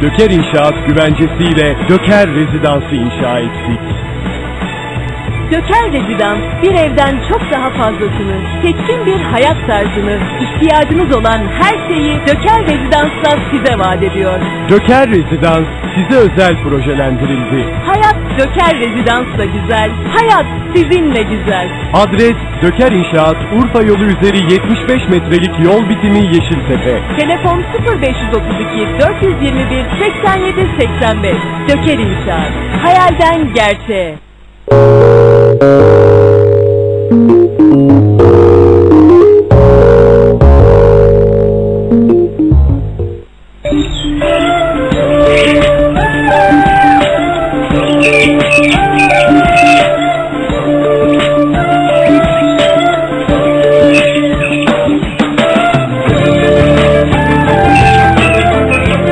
Döker İnşaat güvencesiyle Döker Rezidansı inşa ettik. Döker Rezidans, bir evden çok daha fazlasını, seçkin bir hayat tarzını, ihtiyacınız olan her şeyi Döker Rezidans'ta size vaat ediyor. Döker Rezidans size özel projelendirildi. Hayat Döker Rezidans'la güzel, hayat sizinle güzel. Adres Döker İnşaat, Urfa yolu üzeri 75 metrelik yol bitimi Yeşiltepe. Telefon 0532 421 87 85. Döker İnşaat, hayalden gerçeğe.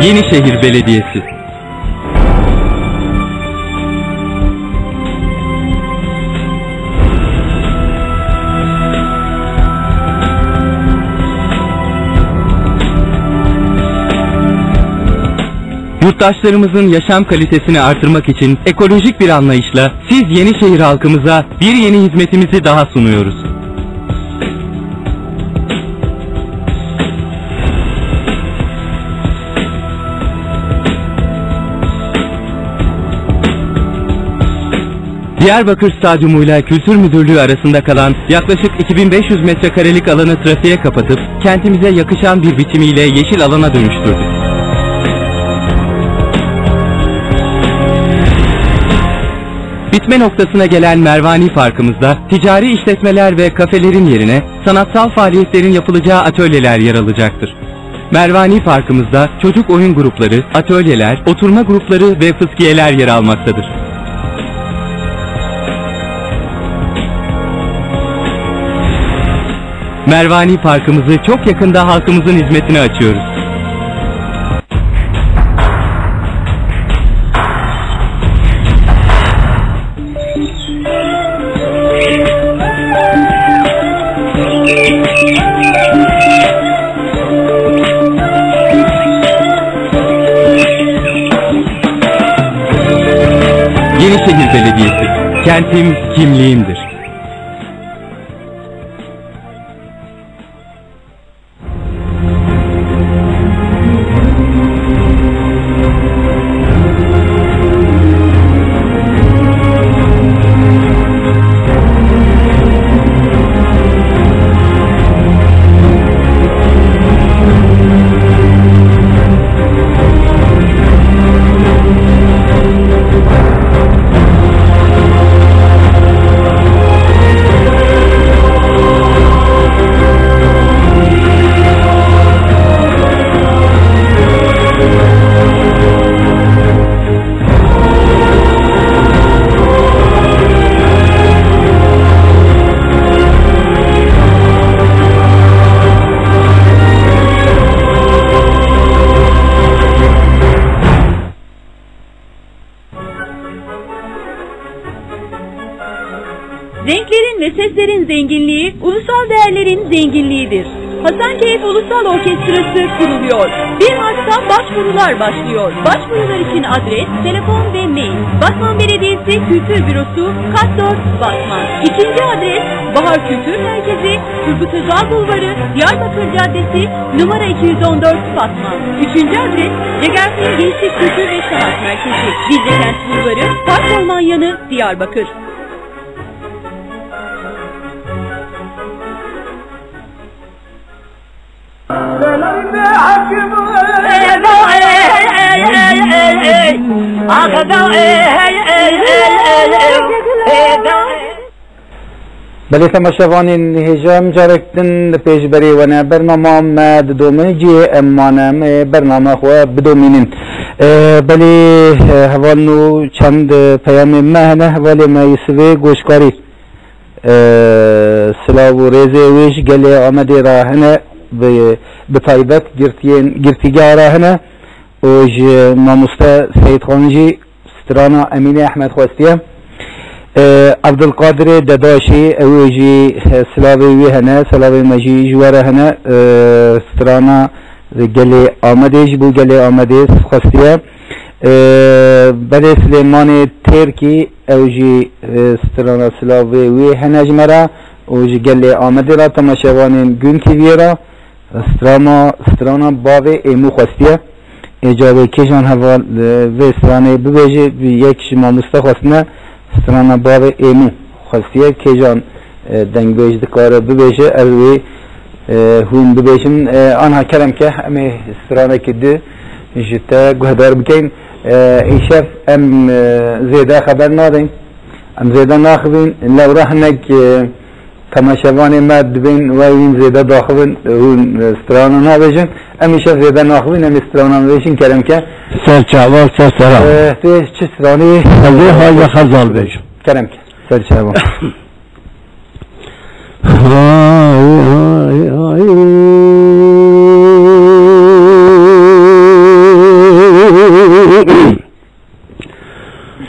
Yenişehir Belediyesi. Yurttaşlarımızın yaşam kalitesini artırmak için ekolojik bir anlayışla siz Yenişehir halkımıza bir yeni hizmetimizi daha sunuyoruz. Diyarbakır Stadyumuyla Kültür Müdürlüğü arasında kalan yaklaşık 2500 metrekarelik alanı trafiğe kapatıp kentimize yakışan bir biçimiyle yeşil alana dönüştürdük. Bitme noktasına gelen Mervani Parkımızda ticari işletmeler ve kafelerin yerine sanatsal faaliyetlerin yapılacağı atölyeler yer alacaktır. Mervani Parkımızda çocuk oyun grupları, atölyeler, oturma grupları ve fıskiyeler yer almaktadır. Mervani Parkımızı çok yakında halkımızın hizmetine açıyoruz. Yenişehir Belediyesi, kentim kimliğimdir. Renklerin ve seslerin zenginliği, ulusal değerlerin zenginliğidir. Hasankeyf Ulusal Orkestrası kuruluyor. 1 Mart'ta başvurular başlıyor. Başvurular için adres, telefon ve mail. Batman Belediyesi Kültür Bürosu, Kat 4, Batman. İkinci adres, Bahar Kültür Merkezi, Turgut Özal Bulvarı, Diyarbakır Caddesi, numara 214, Batman. Üçüncü adres, Cegerfil Gençlik Kültür ve Sanat Merkezi, Diclekent Bulvarı, Park Orman Yanı, Diyarbakır. بله تماشاوانین هجام جارکتن پیشبری و نه برنامه مد دومی جی امانم برنامه خو بدومینن بله حوالنو چند پیام مهنه حوال مایسوی گوشکاری سلاو ریزه ویش گله آمده راهنه به تایبت گرتیگه راهنه اوج ماموستا سید خانجی سترانا امین احمد خواستیه عبدالقادر دداشی اوجی سلاوی هنه سلاوی مجی جواره هنه سترانا گلی آمدهش بو گلی آمده خواستیه بله سلیمان ترکی اوجی سترانا سلاوی وی هنج مرا اوجی گلی آمده را تماشاوان گون تیوی را سترانا باوی ایمو خواستیه اجابه کشان هوا و سترانه ببیجه یک شما مستخواستنه سترانا باوی ایمو خواستیه کشان دنگ بیج دکاره ببیجه الوی هون ببیجن آنها کرم که همه سترانه کده جتا گهدار بکن ایشف ام زیده خبر نداریم ام زیده ناخبین لو رهنک تماشاوان مد بین و این زیده داخبین هون سترانا نبیجن ام ایشف زیده ناخبین ام سترانا نبیجن کرم که سر چعوال سر سرام توی چه سترانی ازی های خزال بیجم کرم که سر چعوال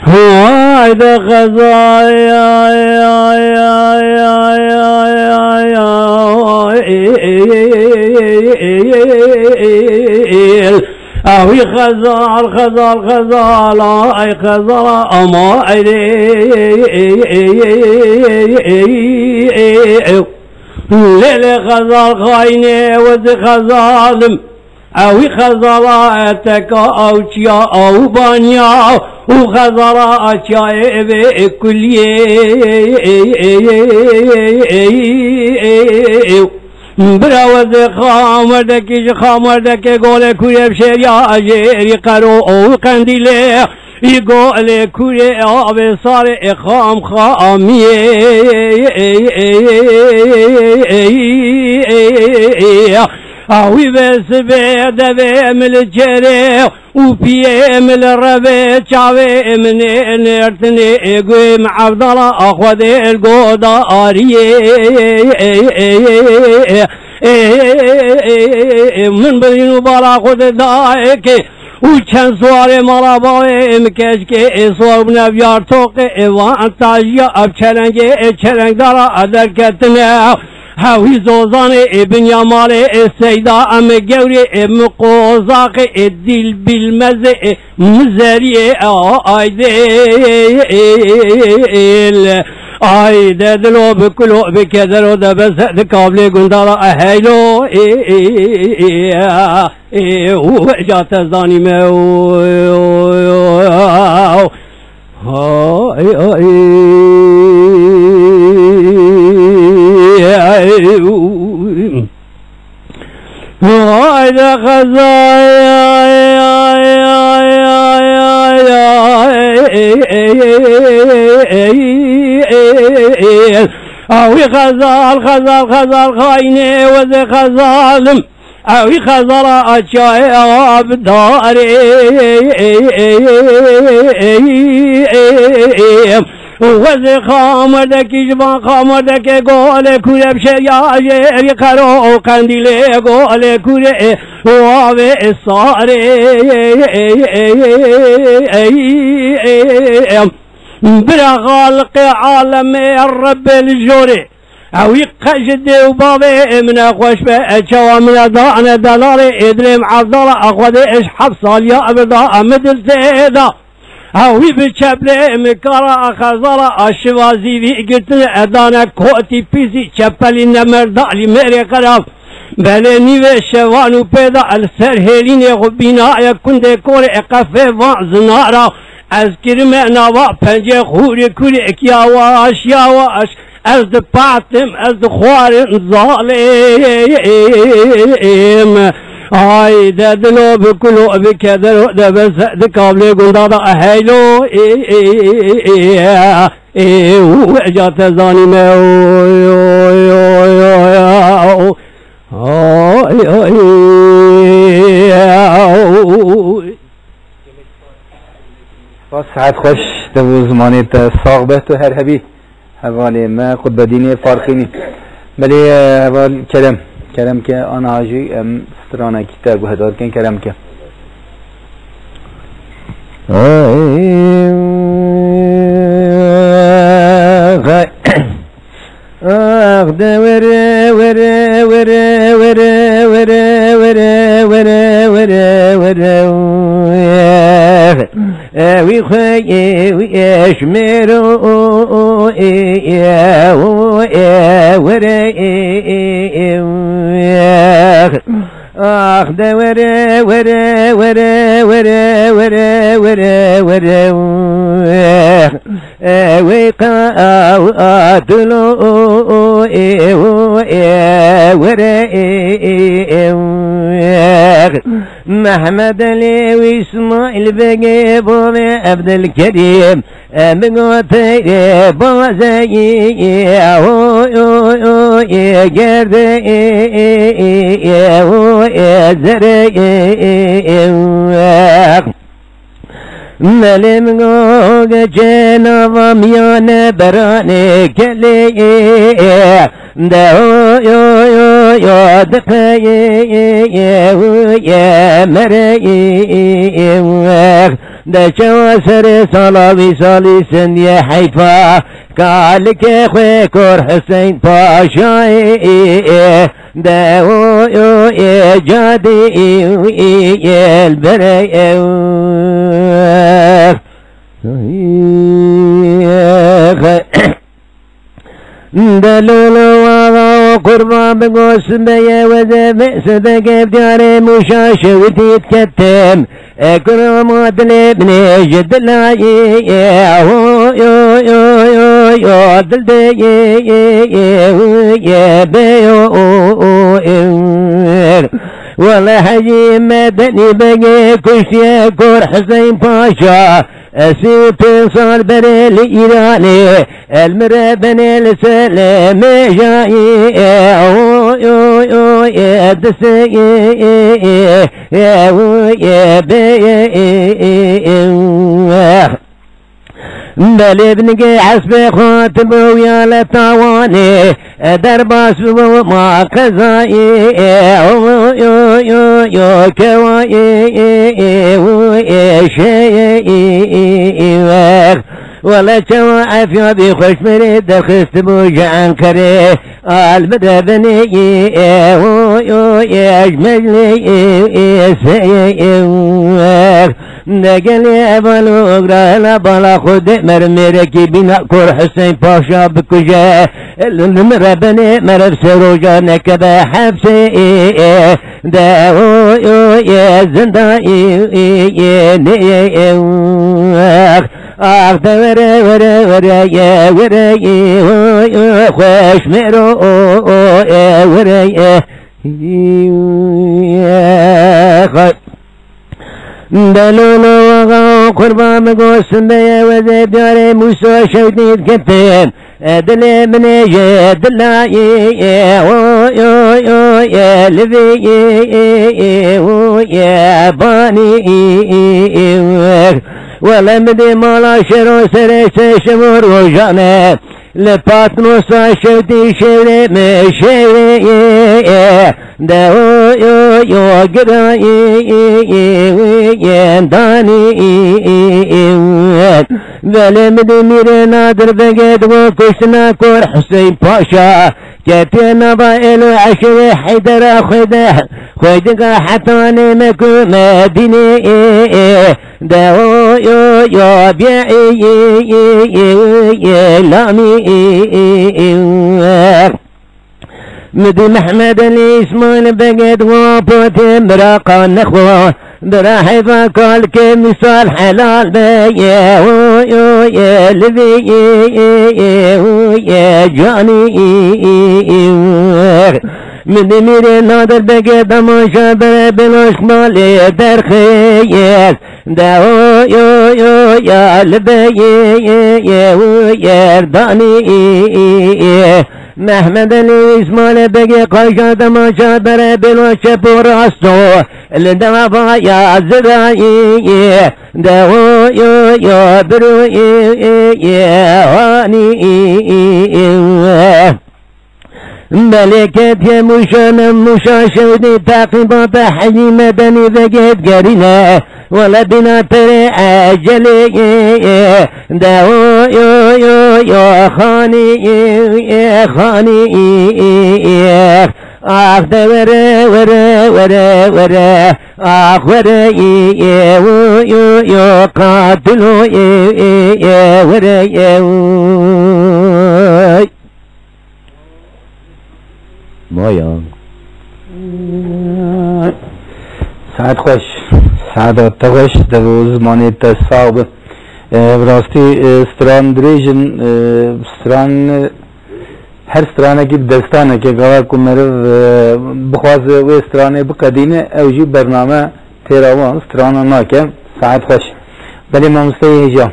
هايدا خزايا اوي خزال خزال خزال اي خزال اما ليلة خزال خاينة وز خزالم اوي خزالاتك او تشيا او بانيا وخزالاتك بكلية براوز خامردك قول كوري بشيريا اجيري قرو او قنديلي يقول كوري ابي صار اخام خامي اوي بس بيد من الجري وبيم الربي شاوي من نرتني قوم عبد الله اخذ القداري من بدين بالا خذ دايك وكان سواري مالا باوي مكشكي صور بنبيار توقي وانتاجيا ابچلنجي چلنگ دارا ادركتنا هاوي زوزان ابن يامال السيدة ام جوري ام قوزاق الدل بالمزق مزاري ايديل ايده دلو بكلو بكدرو دبس دكابلي قندارا اهيلو وجات الزاني مو هايدا خزايا اوي خزال خزال خزال خاينة وذي خزالم اوي خزال اشاي ابداري وذي خامردك جبان خامردك قول كوري بشيريا جيري قرو قنديلي قول كوري وابي الصاري برا خالق عالم الرب الجوري او يقجد وبابي من اخوش بأجوا من دانا دلاري ادريم عبدالله اخوذي اشحب صاليا ابدا مدل سيدا اوي بچبله مكارا خزارا اشوازي في قلتن ادانا كوتي بيزي چپلی نمردالي ميري قراب بلني و شوانو پیدا السرهلين غبينا يكون كور اقفه وزنارا از كرمه نوا پنجه خوري كوري اكياواش ياواش از دپاتم از دخوارن ظالم آی دلو بکلو بکدرو دبس دکابلی گندادا اهیلو وجات زانی مو ساعت خوش دو زمانی تا ساق به تو هر هبی حوالی ما خود بدینی فارخینی بلی حوال کرم که آن آجی سترانه کتاب هدار کن کرم که وره خيش مرو يا وري آخ ده وره وره وره وره وره وره وره وقاتلوا وره محمد علي واسماعيل بقي بومي عبد الكريم بقوتي بوزي قردي زري ملم قوق جينا ضميان براني كلي دهو يو دقي يا مري ده شواسر صلاوي صالي سن يا حيفا قالك اخوي كور حسين باشاي دهو يا جادي يا البري دلولو واغا قربان بقوس بيا وذا بئس بقى بداري مشاش وتتكتم اكرم ودلي بني جد لاي يا دلدي يا بيو والله حجي مدني بقى كشيا كور حسين باشا اسيوت صار بريل ايراني المربني السلام جاي يا دسي يا بي بل ابنك حسب خاتم ويا لطواني درباس وما قزاي يا كواي شيء ولا كوا عفيا بخش مريد خست بوجعان كريه البدا بني يجمل لي سيء نقلي أبلوغ رالا بلا خد مرمركي بنا كور حسين باشا بكجا المرة بني مرب سروجا نكبا حبسي داو يا زندائي آخ ورا ورا ورا يا ورا يا خوش مرو ورا يا دلولو وغا قربان بقوسن بيا وذي بداري موسى شوتي تكتين دلي من جد الله يا لذي يا باني ولا مدي مالا شرو سري شمور وجانا لباتنو سا شوتي شوري مشوري داو يو قرأي داني بل مدي ميري نادر بقيد وكشنا كور حسين باشا كتنا بايلو عشري حيدر خيدك حتاني مكو مديني داو يو بيعي لامي مدي محمد علي اسمان بقيد وابوتي مراقا نخوة براحفا قال كمثال حلال بيا يا لذي يا جاني مدي ميري نادر بقيد ماشا بلاش مالي درخيس داو يا لبي يا داني محمد علي اسمال بقي قايشا دماشا برا بلوش براستو لدوابا يا زراي داو يا برو يا هاني ملكت يا مشاشودي تعقيبات حجي مدني بقيت قرينا ولا بنا تري أجلي داو يا خاني آخ دوره وره وره وره آخ وره یو قاتلو وره مایا ساعت خوش ساعت خوش در زمانی تصاب براستی ستران دریجن ستران هر سترانه کی دستانه که گواه کو مرو بخواز و سترانه بقدینه اوجی برنامه تیراوان سترانه ناکه ساعت خوش بلی ممسته هجا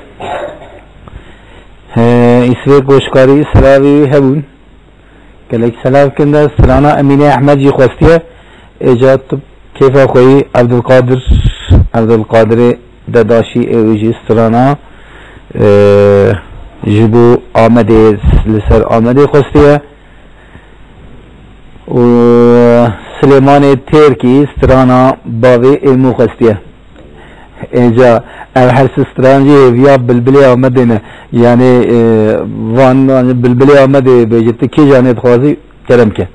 اسوی گوشکاری سلاوی هبون کلیک سلاو کنده سترانه امین احمد جی خوستیه ایجاد کیف خوی عبدالقادر داداشی اوجی سترانه جبو آمده لسر آمده خوستیه و سلیمان ترکی سترانا باوی ایمو خوستیه اینجا هر سترانجی ویا بلبلی آمده نه یعنی وان بلبلی آمده بیجت کی جانت خوازی کرم که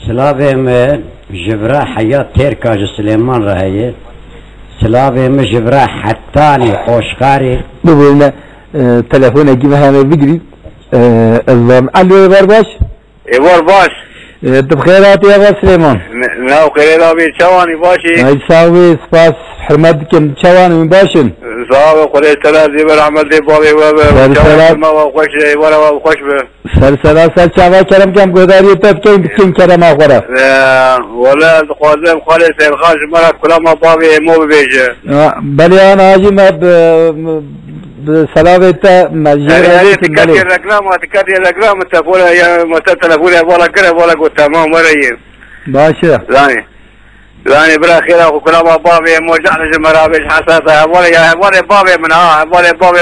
سلاویم جبرا حیات ترکا سلیمان رهیه سلاویم جبرا حتانی خوشخاری ببینه تلفون اگه همه بگیرید الو ایوار باش ایوار باش بخیرات یا آقا سلیمان نه خیرات آبی چوانی باشی ای ساوی سپاس حرمت کن چوانی باشن صاحب خلی تلازی بر عمل دی بابی و چوانی ما خوش ایوار و خوش به سر چاوا کرم کم گوداری تب کن کرم آخورا ولا خوازم خالی سیرخاش مرا کلام بابی مو ببیجه بلی آن آجی ما سلامت مجيء تكاتي الرقم تقول يا متى تلفوني ولا كره ولا قلت تمام مريم باشا لاني برا خير اخو كلام بابي مرجع لجمرابي حساسه ولا بابي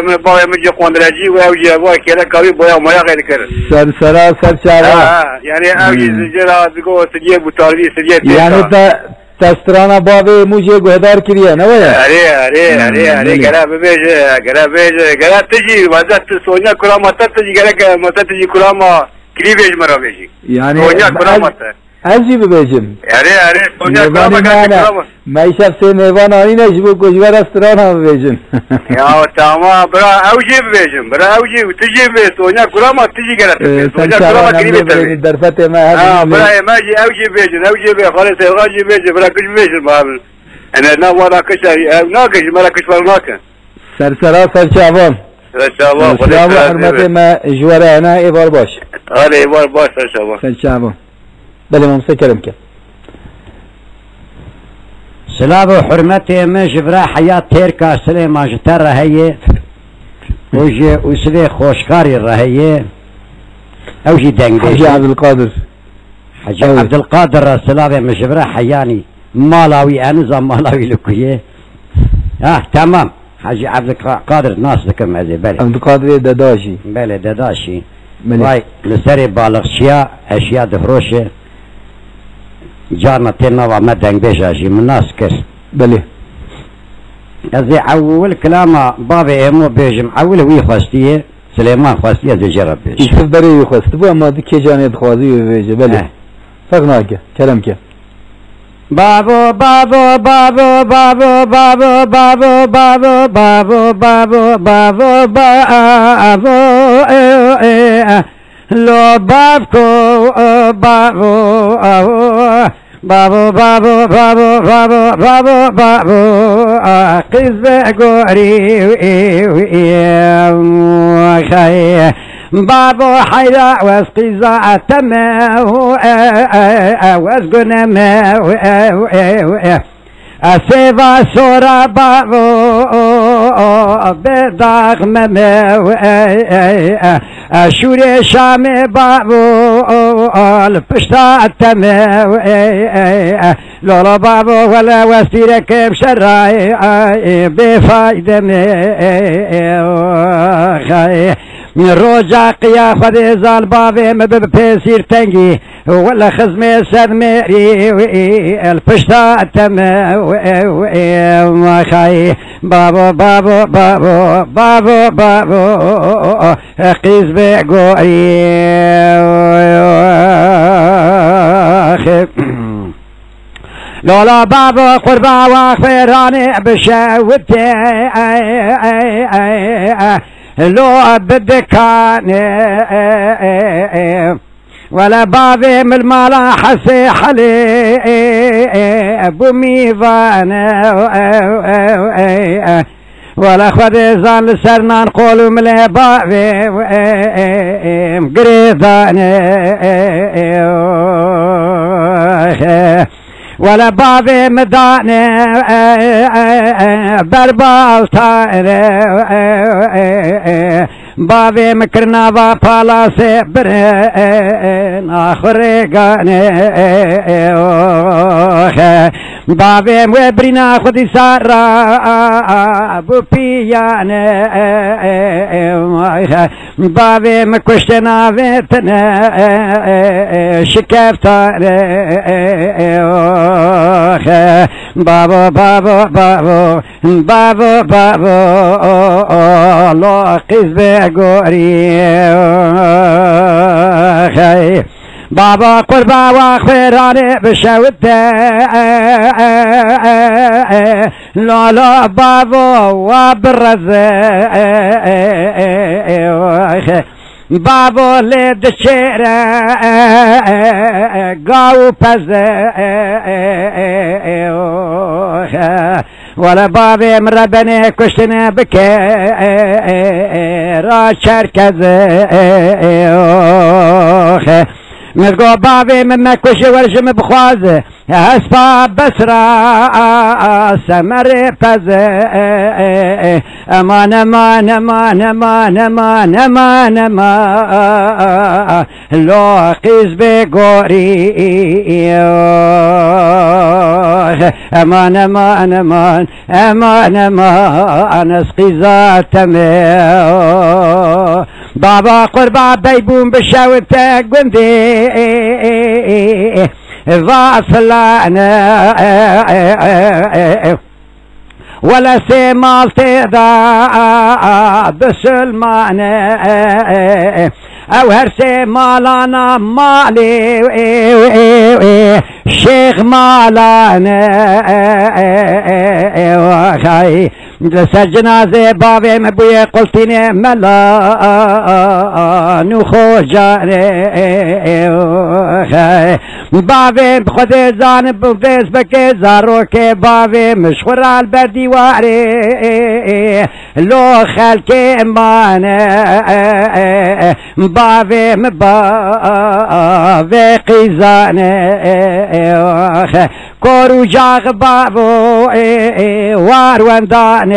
من بابي قندرجي ويجي ولا كده قوي بويا ما غير كده سر شارع يعني اوجي زجرا تقول تجيب وتاربي سجيت يعني تسترانا بابي مجھے گہدار کریے نا ویا ارے گرا بیج تجي وزت سونيا كرامه تجي گرا مت تجي كرامه كريبيج مرا بيجي يعني سونيا كرامه ازي ببيجم ارے سونيا كرامه ما يشاف سي نيوان اني نجبو كوجوار استرانا ببيجم يا تمام برا اوجي ببيجم برا اوجي تجي سونيا كرامه تجي گرا سونيا كرامه كريبيج درفته ما برا ما جي اوجي بي خالص اوجي بيجي برا كش بيجي ما انا نا ولا كش ناقش ما كش ولا سر شعبان حرمت ما جواره انا ایوار باش آره ایوار باش سر شعبان بله ممسه کرم که سلام و حرمت ما جبرا حیات ترکا سلیمان جتر رهیه وجه وسلی خوشکاری رهیه اوجی دنگ حجی عبدالقادر حجی عبدالقادر سلام ما جبرا حیانی مالاوی انزا مالاوی لکویه تمام حجی عبدالقادر ناس بكم هذه بله عبدالقادر داداشي بله داداشي واي لسري بالغشيا اشياء دفروشه جارنا تينا وما دنگ بيجاجي من ناس كر بله ازي اول كلامه بابي امو بيجم اول وي خواستيه سليمان خواستيه زي جرب بيج يوسف بري خواست بو اما دي جاني خوازي بيجي بله فقناك كلام كه بابو بابو بابو بابو بابو بابو بابو بابو بابو بابو بابو لو بابكو بابو بابو بابو بابو بابو بابو بابو قز قوري خي بابو حيرا واسقيزا تما واسقنا ما اسيبا سورا بابو بداغ مما شوري شامي بابو الفشتا تما لولا بابو ولا وستيرك بشراي بفايدة من رجع قيا خذ زال بابي ما بيصير تنجي ولا خزمي سدمري الفشتا تما ما خاي بابو بابو بابو بابو بابو قيز بقوري لولا بابا قربا وخيراني بشاوتي لو بدكاني ولا بابي من المالا حسي حلي بميفانا ولا خذ زان لسرنا نقولوا ملي بابي مقريضاني ولا بابي مداني بربالتاني بابي مكرنا بالا سبرين آخرقاني بابي مبرنا خدي سارا بوبياني بابي مكوشتنا بيتنا شكفتاني بابا بابا بابا بابا بابا الله قزبه قوري بابا قربا وخيراني بشوته لا لا بابا وبرزه بابا لد شيرا قاو بزه ولا بابي مربني كشتنا بكي را شركزه مزقو بابي مما كشي ورشم بخوازه اسفا بسرا سمر بزه امان امان امان امان امان امان امان لو قيز بقوري امان امان امان امان امان اسقيزات بابا قربا بيبون بشاوته قندي ضافلانا ولا سيمال تضا بسلمان او هر سيمالانا مالي شيخ مالانا وخاي سجنازي بابي مبوي قلتيني ملا نخو جاري بابي بخدي زانب بفيس بكي زاروكي بابي مشخور على البردي واري لو خالكي مانا بابي مبابي قيزاني كورو جاغ بابو وارونداني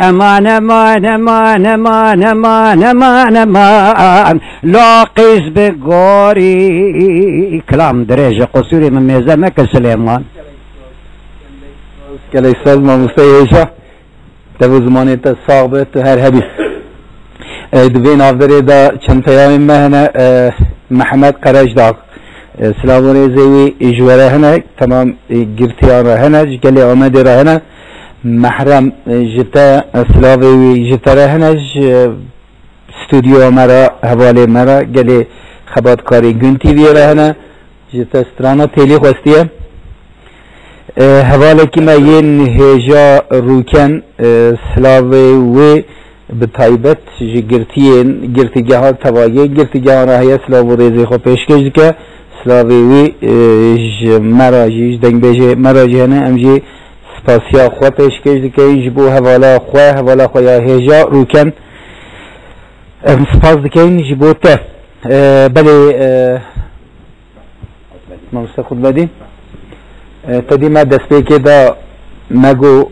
امان امان امان امان امان امان امان لاقيس بقوري كلام درجة قصوري من ميزانك سليمان كلي سلمى مستيشة تبو زماني تصابت هر هبي دبين افدري دا چند پیام مهنه محمد قرجداغ سلاموني زيوي اجواره هنا تمام گرتيان هنا جلي آمد هنا محرم جتا سلاوي جتا هنا استوديو مرا حواله مرا گلي خبرکاری گنتی وی هنا جتا استرانا تيلي خوستيه حواله کی ما ين هجا روكن سلاوي و بتایبت گرتیان گرتیگاه توایی گرتیگاه راهی سلاو ریزی خو پیشکش که سلاوی مراجیش دنگ بیجه مراجی هنه امجی سپاسیا خو پیشکش که جبو حوالا خو یا هجا روکن سپاس دکین جبو ته بله ما خود بدیم تدی ما دست پیکی دا مگو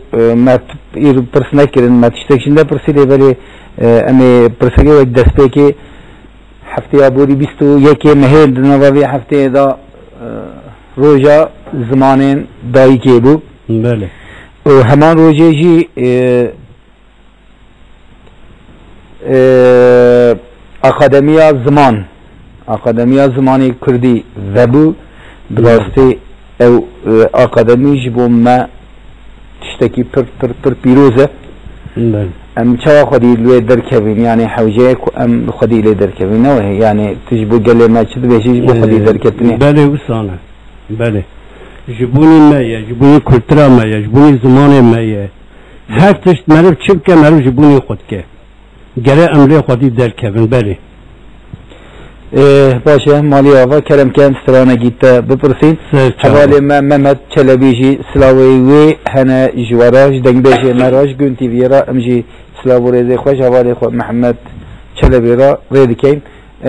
ما ایر پرس نکردن ما تشتکشنده پرسیده ولی امی پرسیده وقت دست پیکی هفته آبوری 21 مهر نوابی هفته دا روزا زمان دایی که بود بله و همان روزه جی اکادمیا زمانی کردی وبو براستی او اکادمی جبو ما تشتکی پر پیروزه ام چوا خودی لوی درکبین یعنی حوجه ام خودی لی درکبین نه یعنی تجبو گله ما چه بهشیش بو خودی درکتنی بله وسانه بله جبونی مایه جبونی کلترا مایه جبونی زمان مایه هر تشت مرو چیب که مرو جبونی خود که گره املی خودی درکبین بله باشه مالی آوا کرم کن سرانه گیتا بپرسین حوالی ما محمد چلبیجی سلاوی وی هنه جواراج دنگ بیجی مراج گون تیوی را امجی سلاو ریزی خوش حوالی خود محمد چلبی را ریدی کن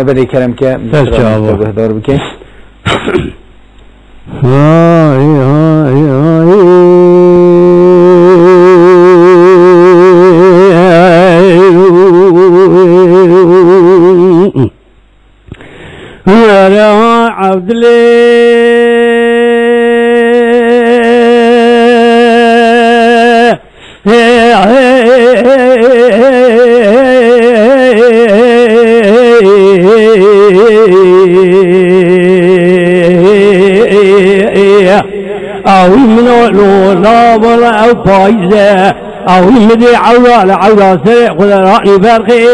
بلی کرم کن سرانه بهدار بکن يا عبد أو من لا ولا أو بايزة أو مدي عوال عوال سرق ولا رأي برخي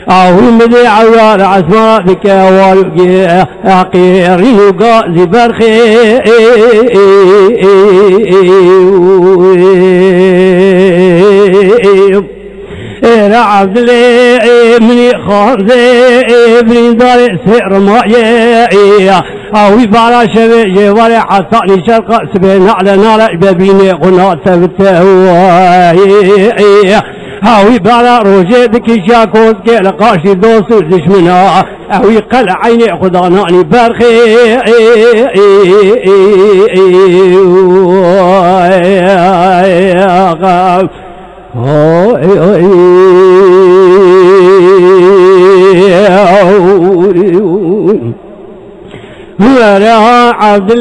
أو مدي عوال عسماء ذكا والقي أقيري وقازي برخي عبد لي مني خانزي ابني دار سير مايا او يبارا شبي وري حصاني شرق سبين على نار بابيني قناة ثبتها او يبارا روجي دكي شاكوز كي لقاشي دوسو دشمنا او يقلع عيني خداناني برخي يا عبد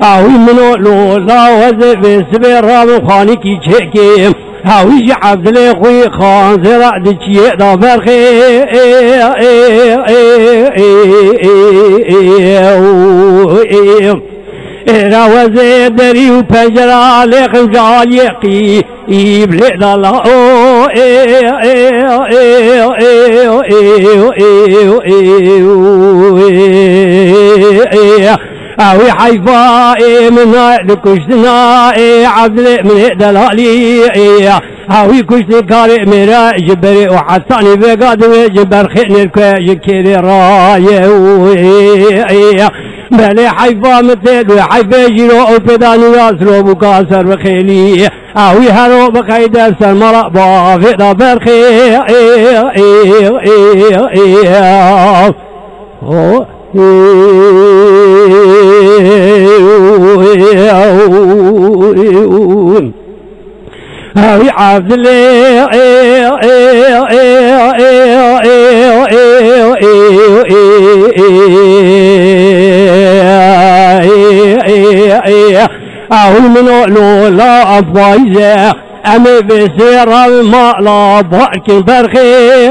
او منو لولا وزب سبير خاني كي تشكي هاويج عبد الله خوي خان زرع دشي دا برخي را وزي دري وبنجر على خنجال يقي يبلد الله اوي حيفا من لكشتنا عبد من دلالي اوي كشت كاري مرا جبري وحساني بقاد جبر خير كيري راي بلي حيفا مثل وحيفا جيرو وبداني ياسرو بكاسر بخيلي اوي هرو بقيد سرمرا بافدا برخي هاي عبد الله هاي منو لولا أفايزة أمي بسير الماء لا بارك برخي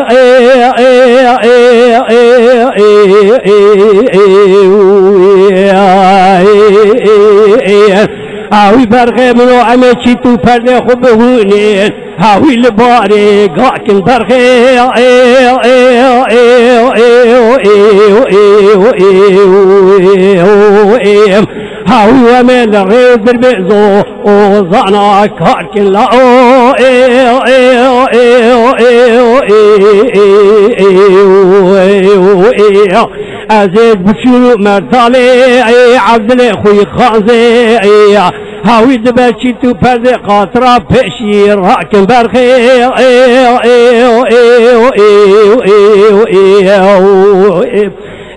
هاوي برخي منو أمي تشيتو فرد خبهونين هاوي لباري قاكن برخي هاوي ومن الريد البئزو وظعنا كاركن لا أزيد بشيرو مرتالي عبد الله خوي خازي هاوي دبشي تو فرد قاطرة بشي راكن برخي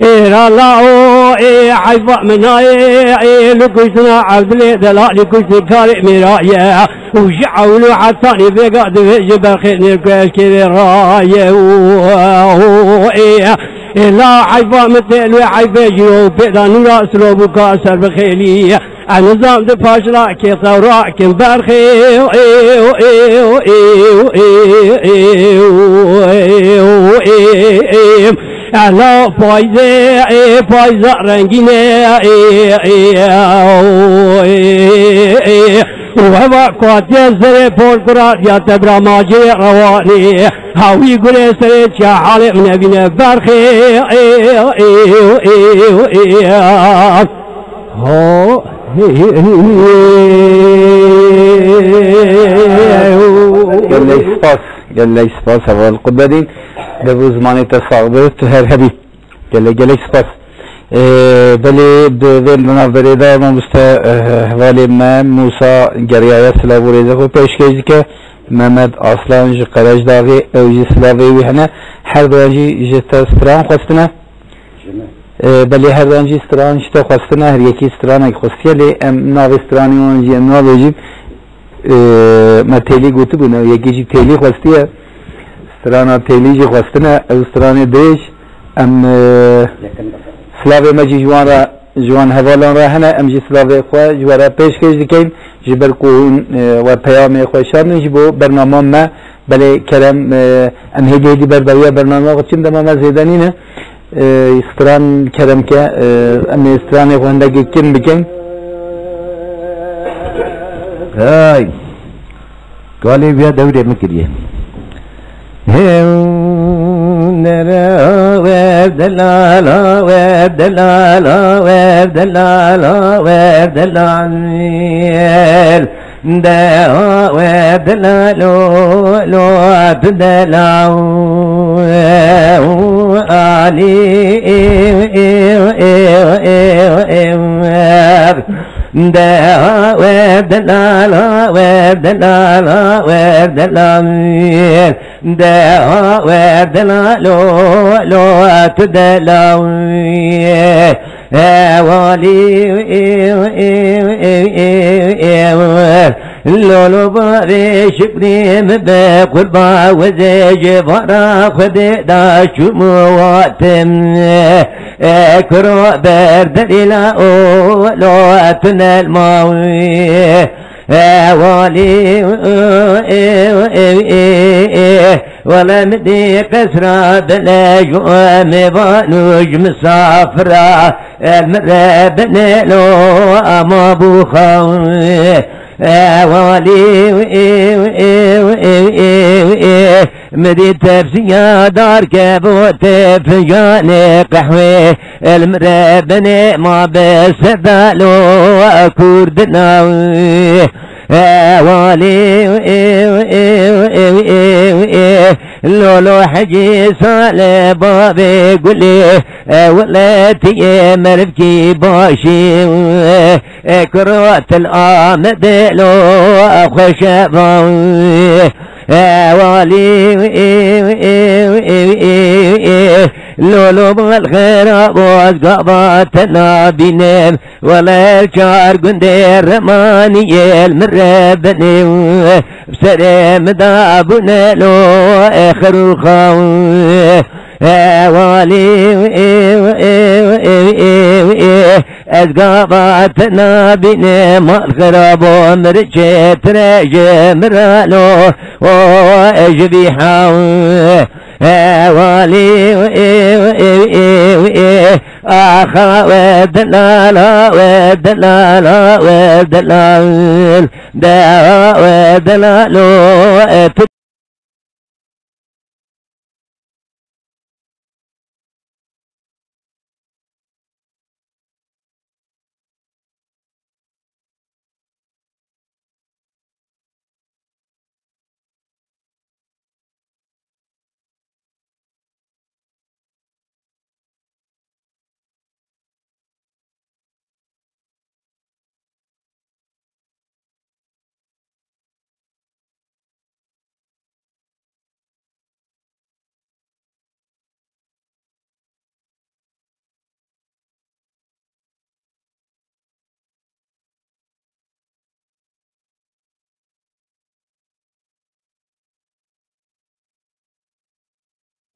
إيرا لاو حيفا مناي لكوشنا عبد الله دلالي كوشي كاري مرايا وجعولو حتاني بقاد جبر خير نركاش كذي رايا لا حيفا مثل وحيفا جيو بيدا نورا سلوبو كاسر بخيلي النظام دي فاشلا كي ثورا كم برخي لا فايزة رنگينه وهو قاتل سر پولکرات یا تبرا ماجی روانی هاوی گره سر چه حال من بین برخی قال لي سباس هذا القدرين دبو زماني تصاغبت هر هبي قال لي سباس بله دل مناف بريدا ما مستا حوالی ما موسى جريايا سلاو ريزا کو پیش کردی که محمد اصلان ج قرج داغي او ج سلاوي وهنا هر دوجي جتا ستران خواستنا بله هر دوجي ستران جتا خواستنا هر یکی ستران ای خواستی لی ام ناو سترانی اون جی ام ناو جی ما تیلی گوتو بنا یکی جی تیلی خواستیه سترانا تیلی جی خواستنا او ستران دیش ام سلاوی مجی جوان هوالان را هنه ام جی سلاوی خواه جوارا پیش کش دکیم جبر کون و پیام خواه شامن جبو برنامه ما بله کرم ام هدیه بربریا برنامه خود چیم دمام زیدانینه استران کرم که ام استران خوندگی کن بکن هاي قالي بيا دوري مكريه وردلالا وردلالا وردلالا وردلال دا وردلالو لو عبدلاو علي دا وردلالا وردلالا وردلال دا وردلالو لو تدلال والي لولو باري شكري مبقربا وزيج فرا خدي دا شمواتم كرو بردللا لو تنال ماوي والي ولا مدي قسرة بلا جوام بانوج مسافرة المرة بنيلو أما بوخاوي والي مدي تفسيا دار كبوت فجاني قحوي المرة بني ما بس دالو كردنا والي لولو حجي صالح بابي قولي ولا تي مرفكي باشي كروت الآمد لو خشباوي والي لولو بالخير ابوز قاباتنا بنام ولا الشعر قندير رماني المربني بسلام دابنا لو اخر خاوي والي أزقاباتنا بنام الخراب ومرشت رجم رالو واجبي حاوي والي آخا ودلالا ودلالا ودلال دا ودلالو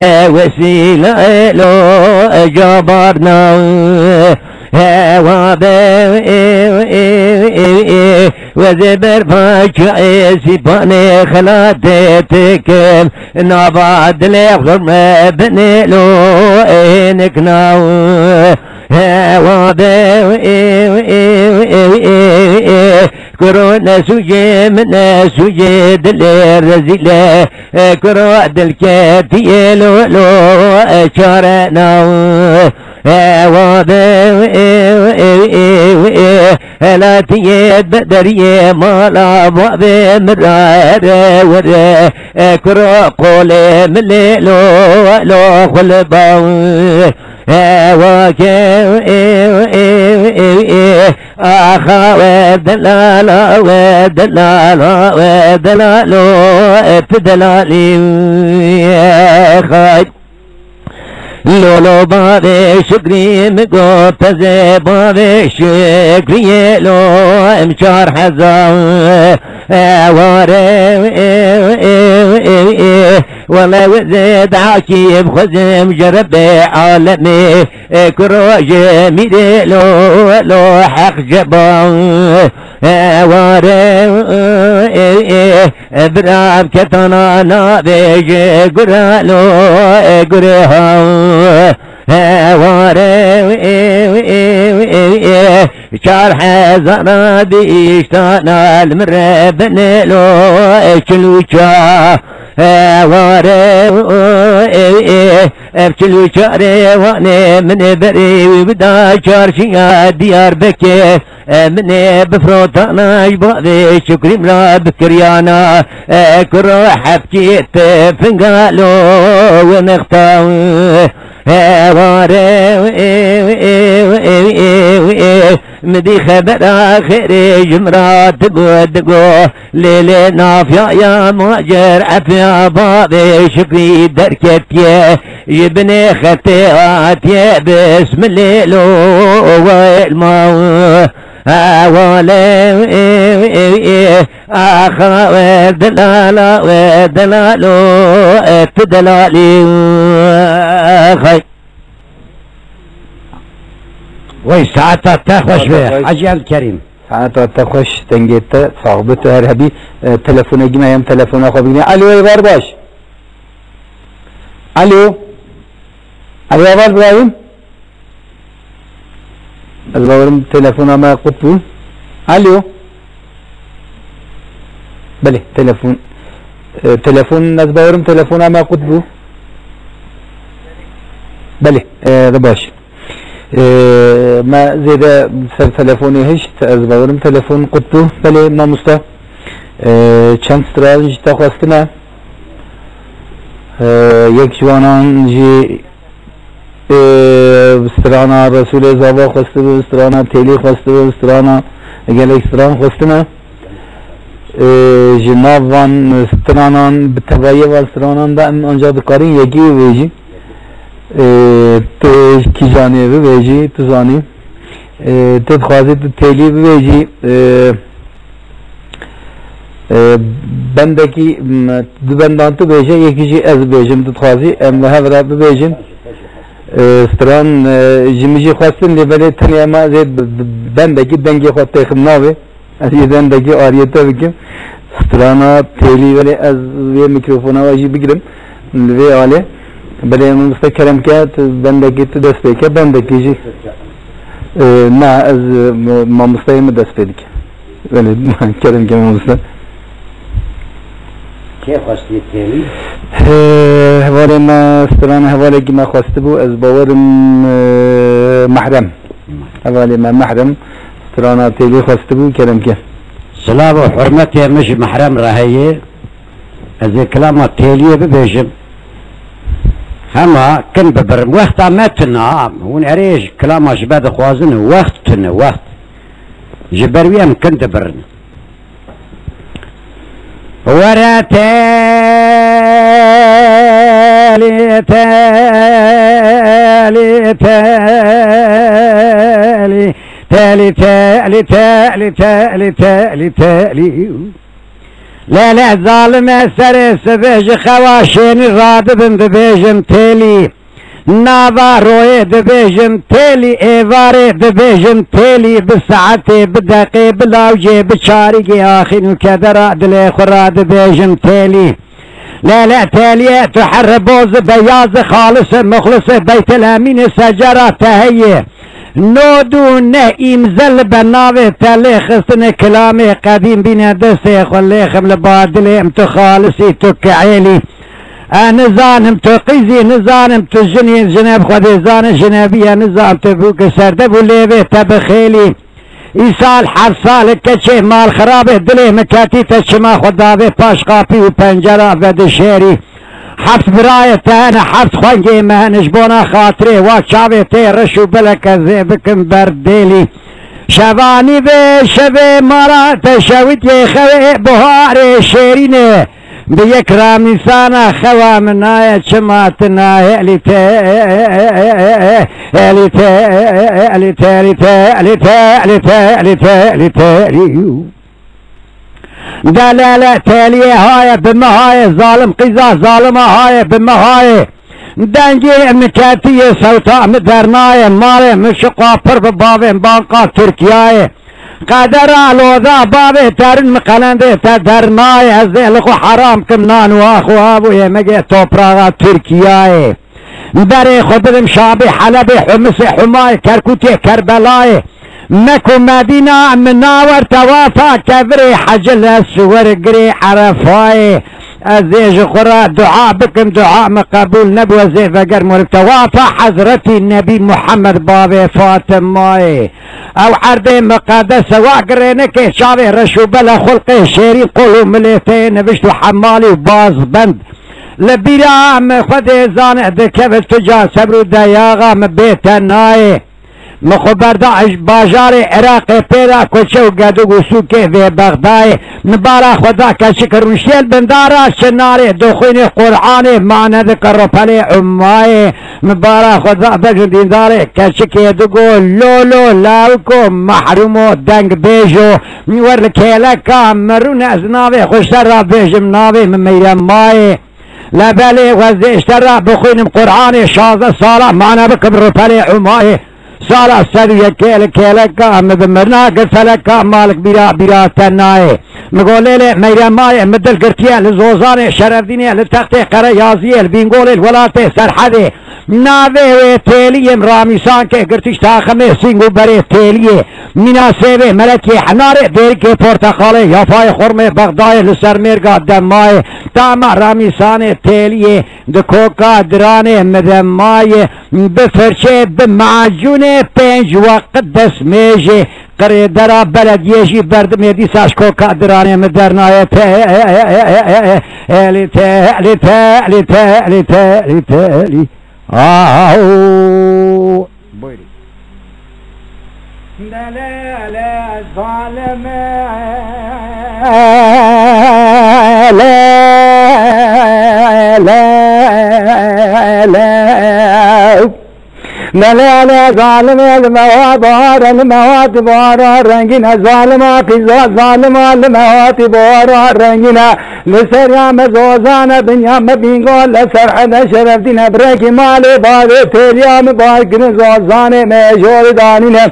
وسيلة لو جبرنا وزبر فاجعي سيباني خلاتك نبعد لغر ما بنيلو انك ناو كورونا سوجي من سوجي دلير رزيلة كورونا دلكاتي لو شارنا لا تيد بدري مالا بابي مرار ورا كرو قولي من لو خلباو آخا ودلالا ودلالا ودلالو ابتدلالي خاي لولو بابي شكري مقو تزي بابي شكري لو امشار حزاو والله وزيد عاكيب خزم جربي عالمي كرو جميلي لو حق جباو برام كتنا نابيجي قرالو قرهاو شارح زرابي اشتانا المرب نلو اشلوشا ابتلو شاري واني من بري وبدا شارشيا ديار بكي من بفروتانا جبالي شكري ملا بكريانا كرو حبكيت فنقالو ونختاو مدي خبر آخر جمرات بودقو ليلي نافيا يا مهاجر عفيا بابي شكري دركتي يبني خطيئاتي باسم الليل والماو آخا ودلالا ودلالو اتدلالي خي وي ساعتها تخوش بيه حجي عبد الكريم ساعتها تخوش تنجيت صاحبت ارهبي تلفون جمع يوم تلفون اخو بيني الو يا بارباش الو يا بارباش الباورم تلفون ما قطو الو بله تلفون الباورم تلفون ما قطو بله رباش ما زيد سر تلفوني هشت الباورم تلفون قطو بله ما مستا چند ستراج تخواستنا یک جوانان جي استرانا رسول زابا خواسته بود استرانا تیلی خواسته بود استرانا اگر استران خواستنا جناب وان استرانان بتبایی و استرانان دا انجا دکارین یکی بیجی تو کی جانی بیجی تو زانی تو خواسته تو تیلی بیجی بندکی دو بندان تو بیجی یکی جی از بیجیم تو خواسته ام هفته بیجیم استران جمیجی خواستن لیبلی تنیا ما زید بندگی دنگی خواست تخم ناوه از یه دنگی آریتا بکم استرانا تیلی ولی از وی میکروفونا واجی بگیرم وی آله بلی من مستکرم که بندگی تو دست بکه بندگی جی نه از ما مستقیم دست بکه ولی من کرم که ما مستقیم كيف خواستی تیلی؟ حوالي ما استرانا حوالي ما خواسته بو از باورم محرم حوالي ما محرم استرانا تيلي خواسته بو كلام كه صلاة وحرمتي مش محرم راهي از كلامه تيلي ببيجم هما كن ببرم وقت عمتنا ون عريش كلامه جباد خوازن وقت جبرويهم كن دبرن ورا تالي تالي تالي تالي تالي تالي تالي تالي تالي لا لا ظالم سر سبيج خواشين رادبن دبيجم تيلي نابا روي دبيجم تيلي ايواري دبيجم تيلي بساعتي بدقي بلاوجي بشارقي اخين وكدرا دلي خرا دبيجم تيلي لا لا تالية تحر بوز بياض خالص مخلص بيت الامين سجرة تهيئ نودو نئیم زل بناوه تلی خستن کلامي قديم بنا دسته خلي خمل بادلي امتو خالصي تو كعيلي نزانم تو قيزي نزانم تو جني جناب خدي زان جنابية نزان تبوك سردب وليبه تبخيلي ايسال حرسال كچه مال خرابه دلي مكاتي تشما خدابه پاش قاپي و پنجره ود شيري حبس برايته انا حبس خوانجي مهنش بونا خاطري واكشاوي تي رشو بلك زيبكم برديلي شباني بي شبي مرات شويت يخوي بهاري شيريني بيكرام نسانا خوا منايا شماتنا اليتي اليتي اليتي اليتي اليتي اليتي لا لا لا تالية هاي بمهاي ظالم قيزة ظالمة هاي بمهاي دنجي مكاتية سوطاء مدرناي مالي مشقا برب بابين بانقا تركياي قدر لوذا بابي تارن مقلندي تدرناي هزي لخو حرام كمنان واخو ابو يمجي توبراغا تركياي بري خدرم شابي حلبي حمسي حماي كركوتي كربلاي مكو مدينة مناور توافا كبري حجل السور قري عرفاي ازيج قرى دعاء بكم دعاء مقبول نبوة زي فقر مرب توافا حضرتي النبي محمد بابي فاطماي او عرضي مقدسة واقرينك شابي رشو بلا خلقي شيري قولوا مليتين بشتو حمالي وباز بند لبيرا خدي زانع دكبل تجا سبرو دياغا مبيت الناي مخبر داعش باجار عراق پیدا کچو گدو گسوکه و بغدای مبارا خدا کشکر مشیل بندارا شناره دخون قرآن ماند کرپل عمای مبارا خدا بجن دینداره کشکه دگو لولو لاوکو محرومو دنگ بیجو میور کیلکا مرون از ناوی خوشتر را بیجم ناوی ممیرم مای لبلی وزشتر را بخونم قرآن 16 ساله ماند کرپل عمای سالا سرية كيلكا مدمرنا قفلكا مالك بيرا تناي مقولي لي ميرا ماي مدل قرتيا لزوزاني شرف ديني لتختي قريازي البينقولي الولاتي سرحدي ناوي تيلي مرامي سانكي قرتيش تاخمي سينغو بري تيلي مناسبة ملكي حناري ديركي پورتخالي يافاي خرمي بغداي لسر ميرقا دماي تاما رامي ساني تيلي دكوكا دراني مدماي بفرشي بمعجوني 5 وقت دس ميجي قري درا بلد يجي برد ميدي ساشكو كادراني مدرناي تالي تالي تالي تالي تالي تالي تالي بويري لا لا لا ظالم لا لا لا لا لا ظالم المواد بارا المواد بارا رنگنا ظالما قزا ظالما المواد بارا رنگنا لسر مزوزانا دنيا مبينقول لسر حدا شرف دينا بريكي مالي باري تيليا مباركن زوزاني ميجور دانينا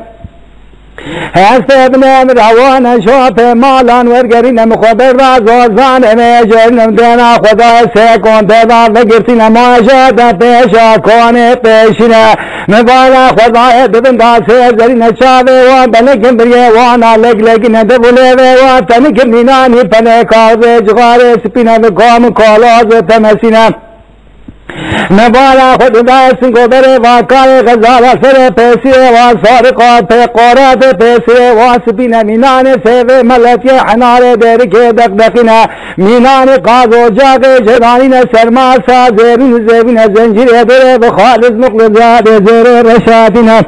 هستبنا مدعوانا شوفي مالان ورقرين مخبر زوزان ميجرن دينا خدا سيكون تدا فقرتنا ما شادا بيشا كوني بيشنا مبالا خدا دبن داسي زرين شابي وبنكم بريه وانا لقلقنا دبوليوي واتنكم نيناني بنكاوي جغاري سبينا بقوم كولاز تمسينا مبالا خود داستن کو بره واقعی غزالا سر پیسی و سارقات قرات پیسی و سبین مینان سیو ملکی حنار درکه دقدقینا مینان قاضو جاگه جدانین سرما سا زیبین زنجیر بره بخالص مقلدات زیر رشادینا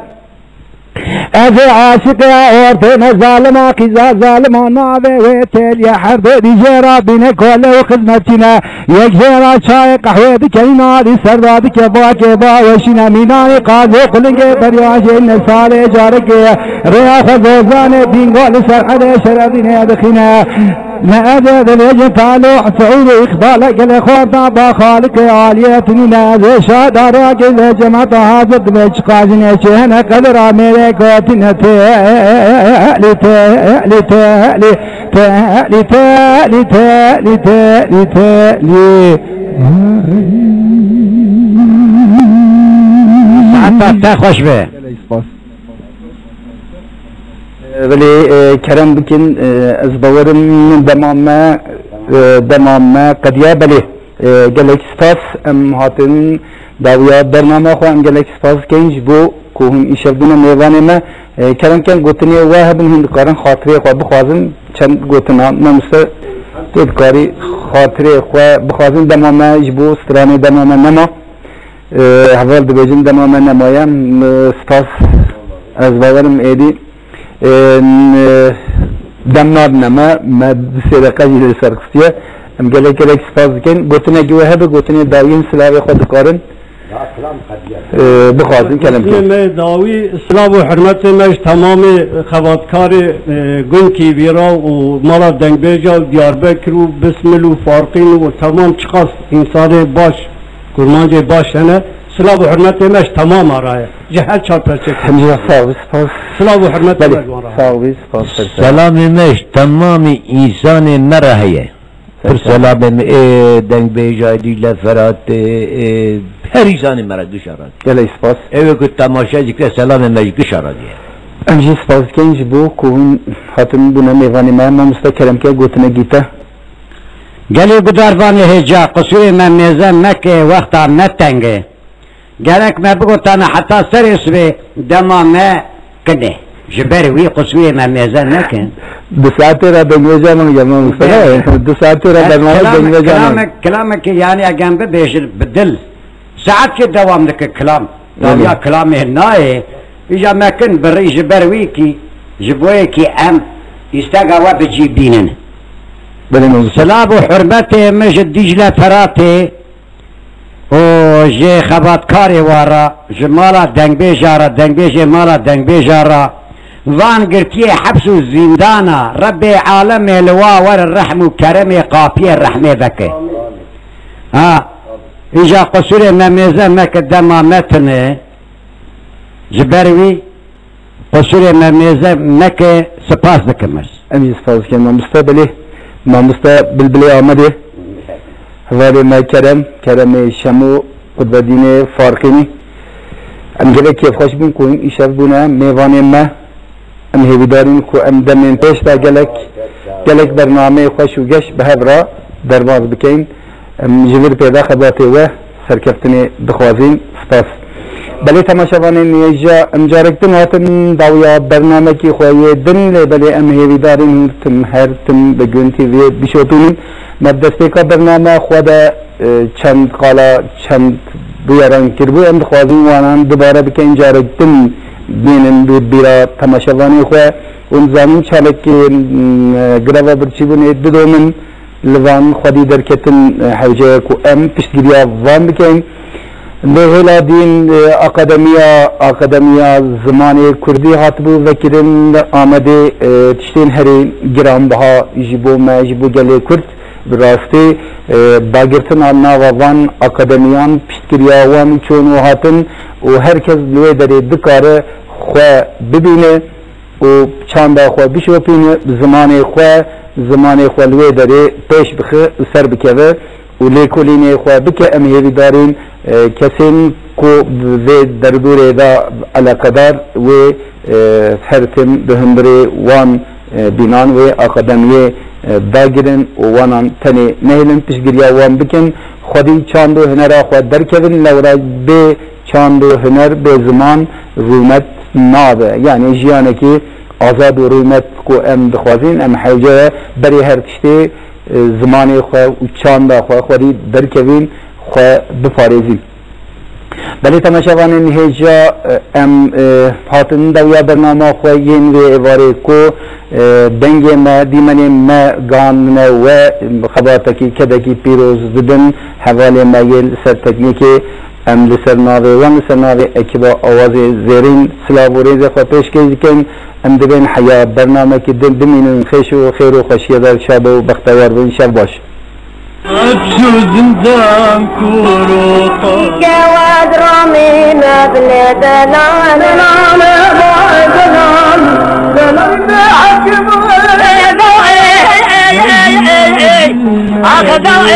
از عاشق اورتن ظالما قزا ظالما ناوه و تیلیا حرد دیجرا بین کل و خدمتنا یک جرا چای قهوه دکنینا دی سردا دکه با وشینا مینان قاضو قلنگه بریاش نسال جارگه ریا خزوزان دینگول سرحد شرابین دخینا نادى ذلك طالع فعول إقبال قل خاطع بخالق عاليتني نادى شادر قل جمعت هذا بيش قازن شهنا قدر ملكاتنا تالي تالي تالي تالي تالي تالي تالي تالي حتى خوش به ولی کرم بکن از باورم دمام ما قدیا بله گلک سپاس ام هاتن داویا برنامه خو ام گلک سپاس کنج بو کوهم ایشبدون میوان ما کرم کن گوتنی واحد هند کارن خاطره خو بخوازم چند گوتنا نمسته تید کاری خاطره خو بخوازم دمام ما جبو سترانی دمام نما حوال دبیجم دمام نمایم سپاس از باورم ایدی دمناد نما ما بسرقة جل سرقسية ام قال لك سپاس كن قلتنا جوه هذا قلتنا داوين سلاوي خود قارن بخوازن كلام كن داوي سلاو وحرمت مش تمام خواتكار گنكي ويرا ومالا دنگبيجا دياربكر وبسمل وفارقين وتمام چقاس انسان باش كرمانجي باش هنا سلاو وحرمت مش تمام آراه جهل چار پرچه همجا سپاس سلاو وحرمت مش سپاس سلام مش تمام انسان مرهیه پر سلام دنگ بیجای دیل فرات هر انسان مرا گشارد گله سپاس اوه که تماشا ذکر سلام مش گشارد امجی سپاس کنج بو کون خاتم بنا میوانی ما مستکرم که گوتنا گیتا گلی بداروانی هجا قصوری من میزن مکه وقتا نتنگه گلک ما بگوتانا حتی سر اسمه دما ما کنه جبری وی قصوی ما میزن نکن دو ساعتی را دنگوجا من جمع مستقه دو ساعتی را دنگوجا من کلامك يعني اگم ببیشر بدل ساعت که دوام دک کلام یا کلامه نایه ایجا مکن بری جبروی کی جبوی کی ام استقاوا بجیبینن سلام و حرمت مجد دیجله فراته و جه خباتکاری وارا جمالا دنگ بیجارا دنگ بیجه مالا دنگ بیجارا وان قرتيه حبس الزندانا ربي عالم لوا ور الرحم وكرم قافيه الرحمه بك اجا قصور ما ميزان ما قدام متن جبروي قصور ما ميزان مك سپاس بكمس امي سپاس كان مستقبلي ما مستقبل بلي آمده حوالی ما کرم شمو قدوة دین فارقینی ام گله کیف خوش بین که این ایشف بونه میوانی ما ام هیویدارین که ام دمین پیش با گلک برنامه خوش و گش به هبرا درباز بکین ام جویر پیدا خباتی و سرکفتنی بخوازین سپاس بله تماشاوانی نیجا ام جارکتن هاتن داویا برنامه کی خواهی دن لی بله ام هیویدارین تم هر تم بگون تیوی بشوتونین مدرسه کا برنامه خود چند قالا چند بیارن کربو ام خوازین وانان دوباره بکن جارکتن بینن دود بیرا تماشاوانی خواه اون زمین چالک گروا برچی بونه بدومن لوان خودی درکتن حوجه کو ام پشتگیریا وان بکن لغلا دین اکادمیا زمان کردی هاتبو وکرن آمده تشتین هری گرام بها جبو ما جبو گلی کرد براستی باگرتن آنا وان اکادمیان پشتگیریا وان چون و هاتن و هر کس لوی داری دکاره خواه ببینه و چند خواه بشوپینه زمان خواه لوی داری پیش بخه سر بکوه و لیکولینه خواه بکه امهیوی دارین کسین کو و دربوره دا علاقدار و هرتم بهمبری وان بینان و اکادمیه داگرن و وانان تنی نهلن پیشگیریا وان بکن خودی چاندو هنر خود درکوین لورا به چاندو هنر به زمان رومت نابه یعنی جیانه که آزاد و رومت کو ام دخوازین ام حوجه بری هر تشتی زمانی خواه و چانده خواه خودی درکوین خواه بپارزین بله تماشاوان هجا ام هاتن دویا برنامه خوین و واره کو دنگ ما دیمن ما گان و خبرتکی کدکی پیروز ددن حواله مایل سر تکنیکی ام لسر ناوی و لسر ناوی اکبا آواز زیرین سلاو و ریز خوا پیش کن ام دبین حیا برنامه که دمینون خیش و خیر و خوشی در شب و بختوار بین شب باش أبشو زندان كوروقا جواد رامي مبل دلال دلال دلال دلال حكم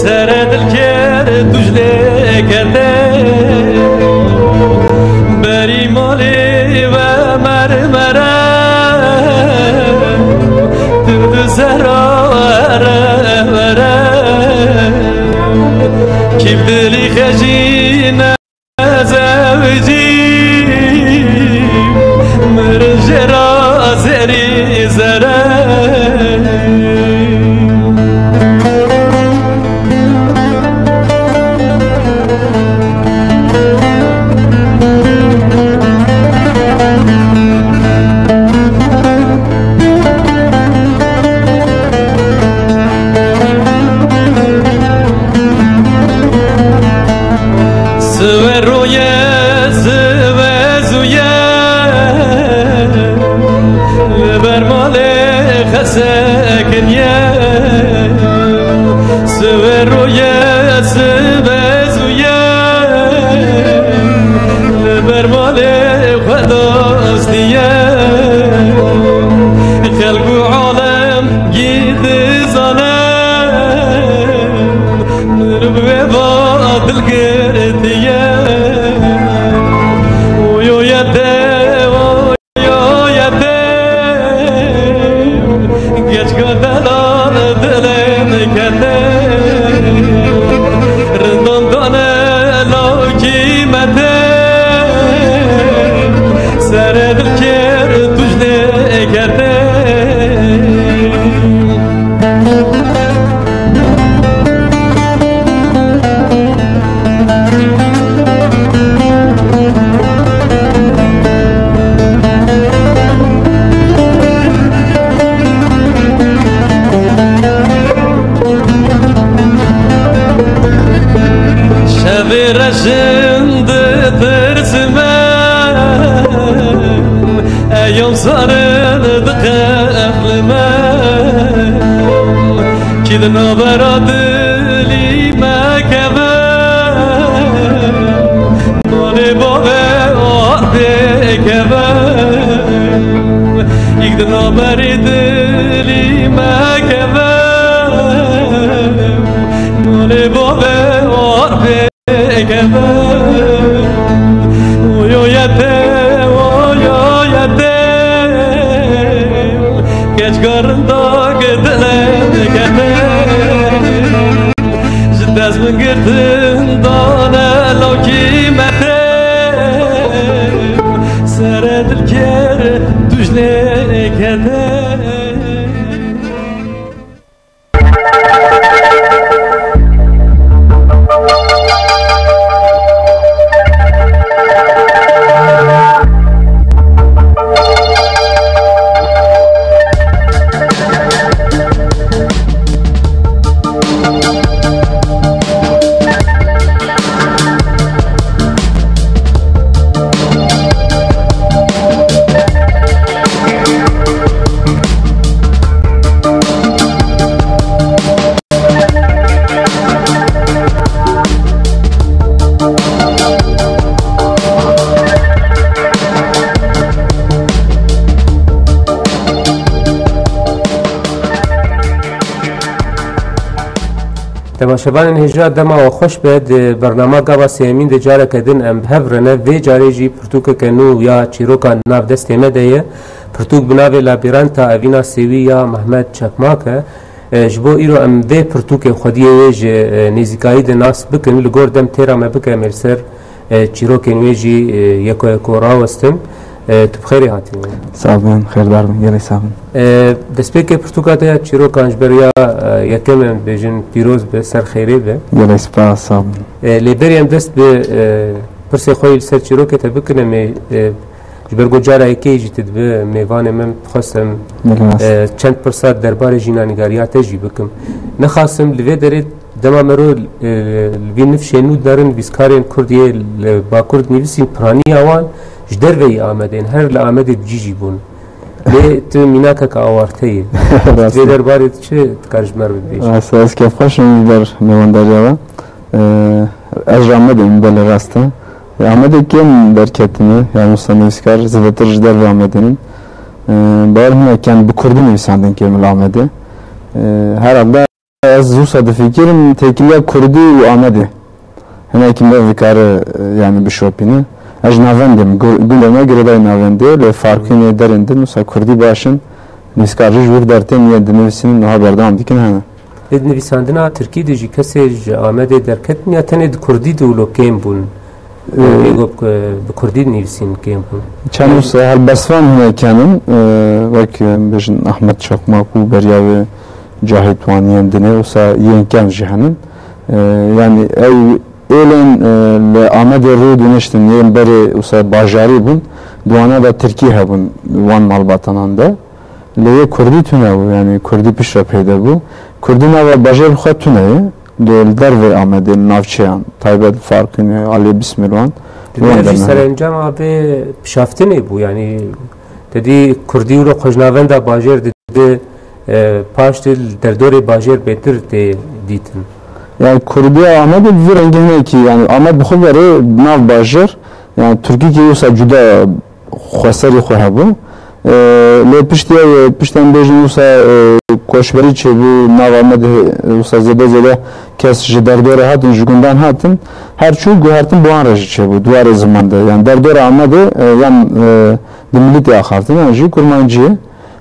سر دل tujle kete beri mali ve mermere tüdü serare vere kibdili khajine zevci مرجرا زری زره سكنيا سورويا سبزويا لبرمالي خلاص ديا خلقو عالم جيد ظلام نربي بعض القرديا ويو يدي رجند ترسمه ايام صارن دقلمه كلنا براد لي ما كبه مالي بابه آبه كبه يقدنا بريد لي ما كبه مالي بابه آبه ويو يده ويو يده كش قرندا قدلن كده جداز من قردن دانا لو كيمته سرد الكر تجلي كده تماشاچیان هجا دما و خوش بد برنامه گاوا سیمین د جاره کدن ام هفرنه وی جاره جی پرتوک کنو یا چیروکا ناو دست مدیه پرتوک بناوی لابیرانتا اوینا سیوی یا محمد چکماک جبو ایرو ام وی پرتوک خودیه ویج نزیکایی د ناس بکن لگور دم تیرا مبکه مرسر چیروک نویجی یکو یکو راوستم تو بخیری هاتی سابن خیر دارم یلی سابن دسپیک پرتوکا تا چیرو کانجبریا یکم بیجن پیروز به سر خیری به یلی سپاس سابن لیبریم دست به پرسی خویل سر چیرو که تبکنه می جبرگو جارا یکی جیتد به میوان من خواستم چند پرسات درباره جینانیگاریات جی بکم نخواستم لوی درید دما مرو لوی نفشینو دارن ویسکارین کردیه با کرد نیویسین پرانی آوان جدر وی آمدین هر لآمده بجیجی بون لی تو میناکه که آوارتهی وی درباره چه تکارج مرد بیش؟ از که خوشم در میوانداری از آمدیم بله راسته آمده کم در کتنه یا مستنویسکار زیادتر جدر و آمدین بار هم کن بکردی نویساندن که مل آمده هر عبده از زو صادفی کرم تکیلیا کردی و آمده هناك ما ذكر يعني بشوبينه أجنباندم قلنا قريبا نافندي لفارقين درندن وسا كردي باشن نسكارج وردارتين يدنفسين نها بردام ديكن هنا نویساندنا ترکی دیجی کسی آمده در کتن یا تنید کردی دولو کم بون میگو بکردی نویسین کم بون چند هر بسفان هنا كانن وك بجن أحمد شقماكو برياو جاهد وانيان دنيا وسا ين كان جهنم يعني أي إيلن لآمد الرود ونشتن ين بري وسا باجاري بون دوانا دا تركي هبون وان مالباتانان دا ليه كردي تناو يعني كردي بشرب هيدا بو كردي ناوا باجار خود تناو دول در و آمد نافچیان تایبت فرقینه علی بسم الله دیگه سرانجام آب پشافته نیبو یعنی دیدی کردی رو خوشناونده باجر دیده پاشت در دور باجر بهتر دیدن yani Kurdya Ahmet bir rengine ki yani Ahmet bu kadar nav bajer yani Türkiye ki usa juda khasari khabu le pişten bejin usa koşveri çebu nav Ahmet usa zede kes jedardora hatın jugundan hatın her çoğu guhartın bu an reji çebu duvar zamanda yani dardora Ahmet yan dimilite akhartın yani kurmancı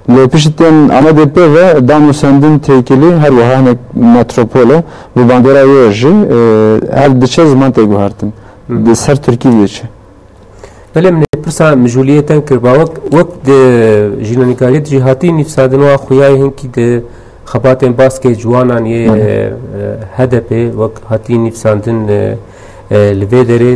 Lepişten Ahmet ve Danu Sendin tekili her vahane metropole bu bandera yoji her dışa zaman tegu hartın. De ser Türkiye içi. Böyle mi pırsa mecburiyetten kırbavak vakt jinanikayet cihati nifsadın ve xuyayın ki de xabaten baske juanan ye HDP vak hati nifsadın لبيدري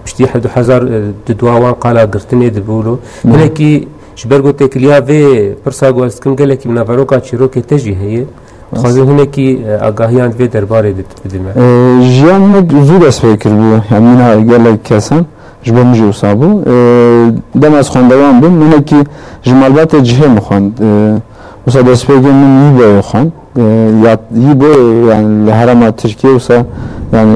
بشتي حد حزار ددواوان قالا قرتني دبولو هناكي شبرغو تكليا في برساغو اسكن قالك من فاروكا تشيروكي تجي هي خازن هناكي اغاهيان في درباري بدمه جيان زود اسفكر بو يعني منها قالك كاسن جبر مجو صابو دمس خوندوان بم هناكي جمالبات جهه مخوند وصاد اسفكر من يبو خوند يبو يعني الهرم تركيا وصا yani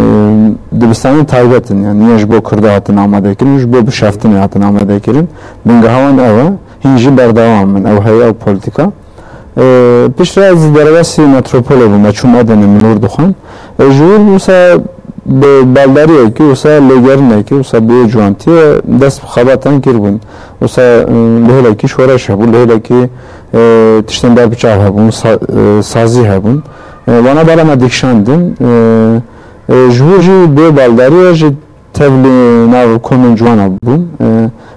Dibistani taybetin yani niye bu Kürda hatın amadekirin, niye bu bişaftini hatın amadekirin. Ben gahavan eva, hinci berdavam men ev hayal politika. Pişra az derebesi metropole bunda çum adenim Nurduhan. Jur usa baldariye ki usa legerine ki usa bu juantiye dest xabatan kirbun. Usa lehla ki şoraş bu lehla ki tişten dar bıçağı habun, sazi habun. Bana balama dikşandım. جوجي ببالداري جي تبلي ناو كونن جوانا بوم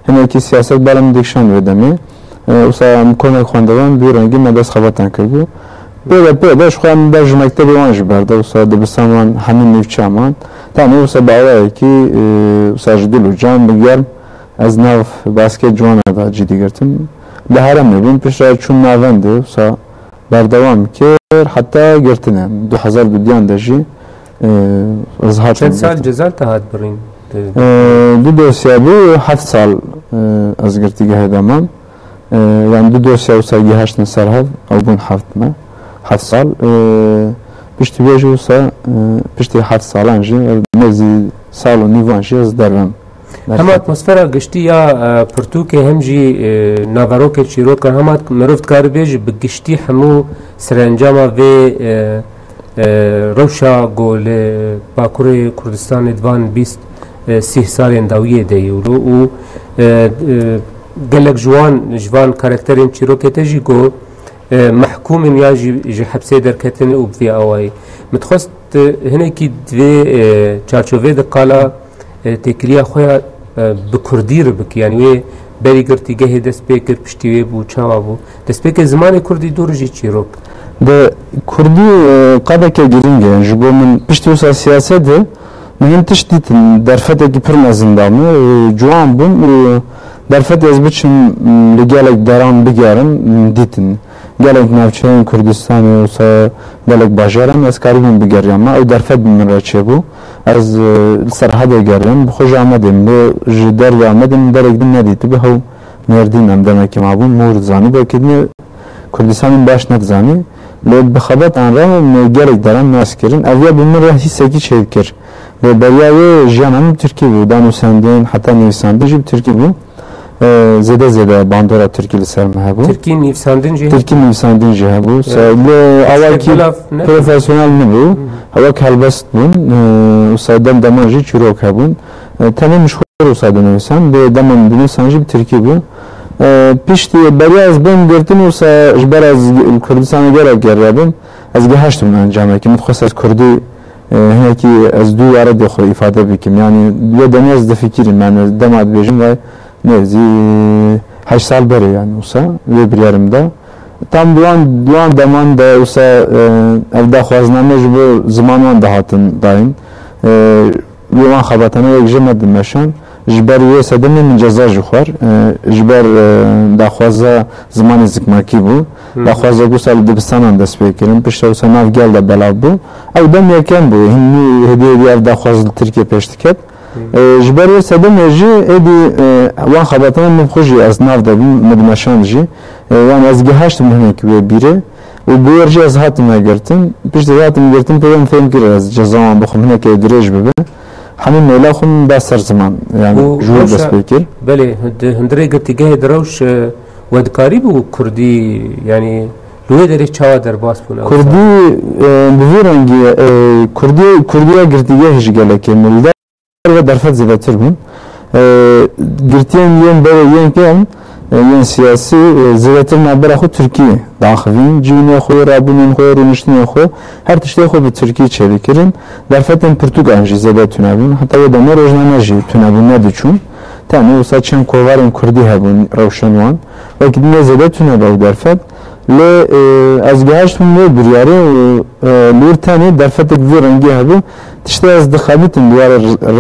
هنا كي سياسات بالام ديكشان ودمي وسا مكون خوندوان بيرنگي مدرس خبرتن كردو بيدا شخوان باش مكتب وانج برده وسا دبستان همين نيفچامان تاني وسا باوي كي وسا جدلو جان بگرم از ناو باسكت جوانا دا جدي گرتم لهرم بوم پیشا چون ناونده وسا بردوام كر حتى گرتنم 2000 بديان دجي چند سال جزال تهاد برین؟ دو دوسیا بو 7 سال از گرتیگه هدامم yani دو دوسیا و سال گهشتن سرهاو او بون 7 سال پشتی بیجی وسا پشتی 7 سالان جی مزی سال و نیوان جی از درم هم اتمسفرا گشتی یا پرتوک هم جی ناوروک چیروک هم مروفت کار بیج بگشتی همو سرانجاما و روشا گول باکوری کردستان دوان 20 سال انداویه دیولو و گلک جوان کارکترین چیروکته جی گو محکوم یا جی حبسه درکتن او بفی آوائی متخواست هنه کی دوی چارچوه دقالا تکلیه خویا بکردی رو بکی یعنی وی بری گرتی گهی دست پیکر پشتیوی بو چاوا بو دست پیکر زمان کردی دور جی چیروک de Kurdi qadake giringe yani jibo min pişti usa siyasete min tiştitin derfeteki pirmezindamı juan bun derfet ezbiçin ligelek daran bigarin ditin gelek navçeyin Kürdistan'ı usa gelek bajaran ez karibin bigaryama ev derfet min raçe bu ez serhade garyam bu hoca amadim bu jidar ve amadim derekdim nediti bu hav merdinem demek ki mabun mur zani bekidni Kürdistan'ın baş net zani لب بخبط عن راه جرك درام ناسكرين أويا بمرة هي سكي شيكر وبرياوي جانم تركي بو دانو سندين حتى نيفساندين جيب تركي بو زده باندورا تركي لسر مهبو تركي نيفساندين جي تركي نيفساندين جي هبو سألو أول كي بروفيسيونال نبو هواك هالبست بون وصادم دماجي چروك هبون تنه مشهور وصاد نویسان به دمان دنیسان جی ترکی بو پیشتی بری از بین گرتن وصا جبر از کردستان گره گردم از گهشتم انجامه که متخصص از کردی هناك از دو وارد يخو إفادة بكم يعني يدني از دفكير من دماد بيجم و نزي 8 سال بري يعني وصا وبريارم ده tam duan deman da usa evda xwazname ji bo zimanwan dahatin dayin wan xabatana yek jemedim meşan ji ber wê sedemê min ceza jî xwar ji ber daxwaza zimanê zikmakî bû daxwaza ku sal dibistanan dest pê kirin pişta wisa nav gel de belav bû ew dem yekem bû hînî hediyê ev daxwaz li Tirkiye pêş diket ji ber wê sedemê jî êdî wan xabatana min xwe jî ez nav debim min meşan jî yani az gehaştım hemek ve biri و بورجی از هاتم نگرتم پیش هاتم گرتم پیام فهم کرد از جزام بخوام هنک درج ببه همین میلا خون دست سر زمان یعنی جور دست بکر بله هندره گرتیگه دروش ودکاری بو کردی یعنی لوی دری چاوا در باس بونه کردی بویرنگی کردی گرتیگه هیچ گله که ملدار و درفت زیادتر بون گرتیان یم بره یم کم yani siyasi ziraatın nabera xo Türkiye daxivin civine xo rabunun xo rünüştün xo her tişte xo bi Türkiye çelikirin derfeten Portugal jî zede tunabun hatta ya da ne rojname jî tunabun ne diçun tane usa çen kovarın Kurdi hebun rawşanwan ve kidine zede tunabav derfet le az gehaştum ne bir yare lur tane derfetek bir rengi hebu tişte az dixabitin diyar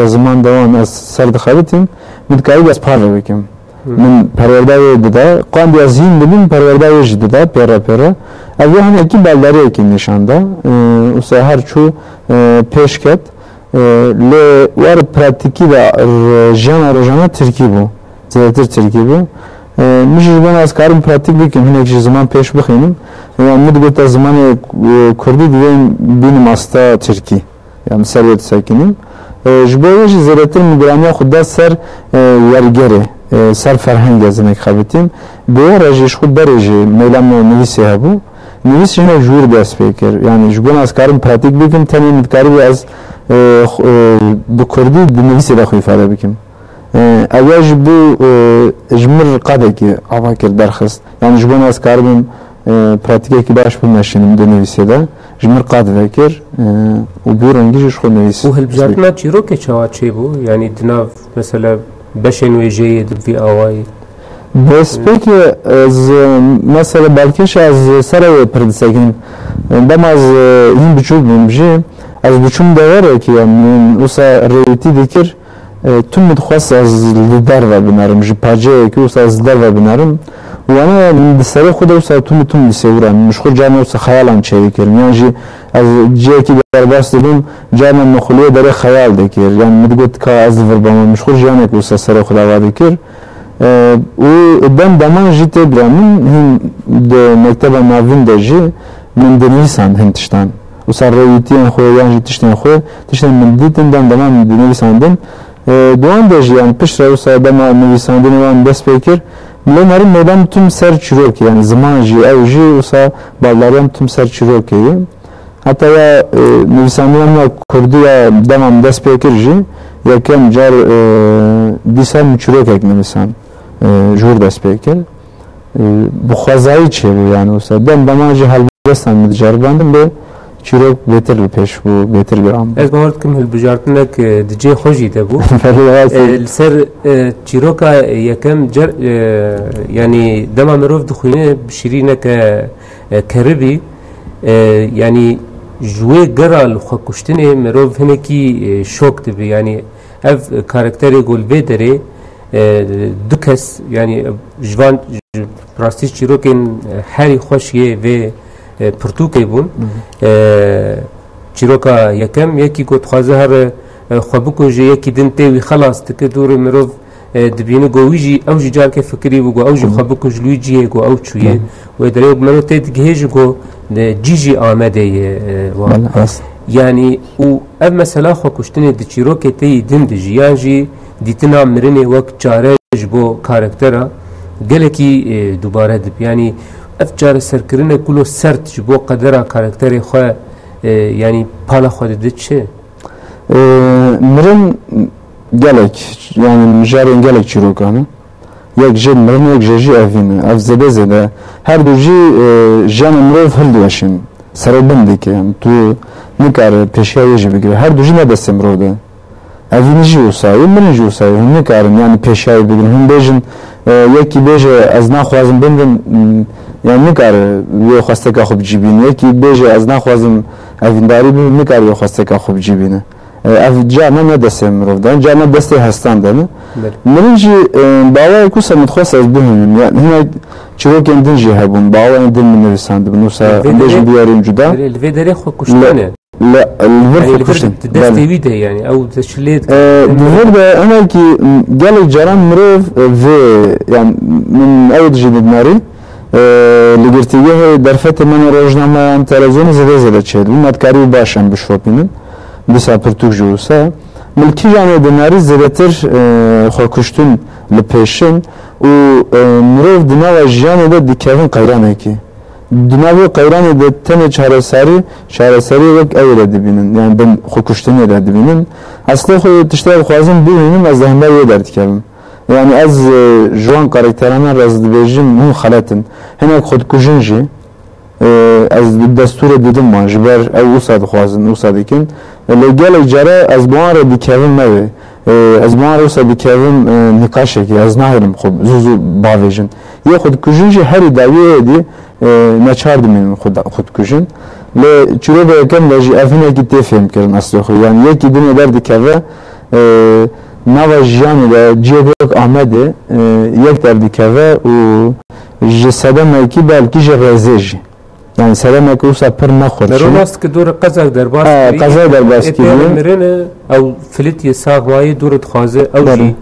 razman devan az ser dixabitin midkayı az parve bekim من پروردای داده قاندی از این بودیم پروردای جدی داده پیرا پیرا اوه هم یکی بلداری کی نشانده اوسه هر چو پیش کرد ل وار پراتیکی و روزانه ترکی بو زیادتر ترکی بو میشه من از کارم پراتیک بکنم هنوز زمان پیش بخینم و مدت از زمان کردی دیدم بینم استا ترکی yani سریعت ساکنیم جبهش زیادتر میگرانی خود سر یارگره سر فرهنگ از نکخابتیم به راجش خود برای میلام نویسی هبو نویسی نه جور دست پیکر یعنی جبان از کارم پراتیک بکن تنی متکاری از به کردی نویسی داخل ifade بکن اول جبو جمر قاده کی آوا کرد درخست yani جبان از کارم پراتیکی کی باش بمشینم نویسی ده جمر قاده بکر و بیرونگیش خود نویسی و هل بجارتنا چیرو که چوا چی بو yani دناف مثلا بشن وجهي في أواي بس بيك از مثلا بالكش از سرا پردساكن دم از این بچوب بمجي از بچوم دوره که من وسا ريتي ذكر تم متخصص از لدار و بنارم جي باجي که وسا از دار و بنارم وانا من بسرا خود وسا تم بسورم مش خود جامع وسا خيالم چه كرم يعني جي از جي کی درباس دادم جامع مخلوق داره خیال دکر یعنی میگوید که از وربام مشغول جامع که وسا سر خدا وادی کر و دم دمان جیت برامون هم د مکتب ناوین دجی من دنیسان هنتشتن وسا رویتیان خو یعنی تشتن خو تشتن من دیتن دمان من دنیسان دن دوان دجی yani پیش رو وسا دم نویسان دنوان دست بکر لنهارم میدم تم سر چروک yani zaman جی او جی وسا بالاریم تم سر چروکی hatta ya nüvisanlarımla Kurdiya devam dest pekirci yakem car disam çürek ekmemişsen jur dest pekir bu xazayı çevi yani olsa dem damacı halbestan müdjarbandım be çürek beter peş bu beter gram ez bağırdım hal bujartnak dije xoji de bu ser çiroka yakem car yani dema merov dxune şirine ke keribi yani جوی گرال خو کشتنه مروف هنه کی شوک دبی یعنی اف کاراکتری گلوی داره دو کس یعنی جوان راستیش چیروکن هری خوشیه و پرتوکی بون چیروکا یکم یکی گوت خوازه هر خوابکو جه یکی دنته وی خلاص تکه دور مروف دبینه گویجی او جار که فکری بگو او جی خوابکو جلوی جیه گو او چویه و داره مرو تید گهیج گو جيجي آمده يعني و اف مثلا خو كشتني دي چيروكي تي دين دي جيانجي ديتنا مرني وقت چارج بو كاركترا گلكي دوباره دب يعني اف چار سركرنه كلو سرت بو قدره كاركتري خو yani pala xwedê di çi mirin gelek yani mijarên gelek çîrokan yek ji mirin yek jî evîne ev zêde zêde her du jî jiyana mirov hildiweşin serobin dike yani tu nikare pêşiyayê jî bigire her du jî ne destê mirov de evînî jî wisa mirin jî wisa hûn nikarin yani pêşiyayê bigirin hûn bêjin yekî bêje ez naxwazim bindim yani nikare wê xwesteka xwe bicîbîne yekî bêje ez naxwazim evîndarî bim nikare wê xwesteka xwe bicîbîne ev carna ne destê mirov de carna destê hestan de ne mirin jî bawayê ku se mitxwes ez bihînim yani hinek çîrokên din jî hebûn bawayên din min nivîsandibin wisa bêjin diyarên cuda li vê derê xwe kuştane destê wî de yani ew şilê divir de hinekî gelek caran mirov vê yani min ew dijî didmarî li girtîgehê derfetê min ê rojnameyan televizyonê zêde zêde çêdibû medkarî baş em bişopînin dîsa pirtûk jî wisa milkî janê dinarî zêdetir xwe kuştin li pêşin û mirov di nava jiyanê de dikevin qeyranekî di navê qeyranê de tenê çareserî wek ew re dibînin yani bin xwe kuştinê re dibînin eslê xwe tiştê dixwazim bibînim ez li hember wê derdikevim yani ez ji wan karakteran re ez dibêjim hûn xeletin hinek xwedkujin jî ez bi destûrê didim wan ji ber ew wisa dixwazin wisa dikin lê gelek care ez bi wan re dikevim newê ez bi wan re wisa dikevim nîqaşekê ez nahêlim xwe zû zû bavêjin yê xwedkujin jî herî dawiyê êdî neçar dimînin xwedkujin lê çîroka yekem de jî ev hinekî tê fêmkirin eslê xwe yani yekî dinê derdikeve nava jiyanê de ciyekek Amedê yek derdikeve û ji sedemekî belkî ji rêzê jî yani sedemekî wisa pir nexweşî rast ki dor qezak derbas qeza derbas kiriye mirin ew filîtiyê saxwayê dor dixwaze ew jî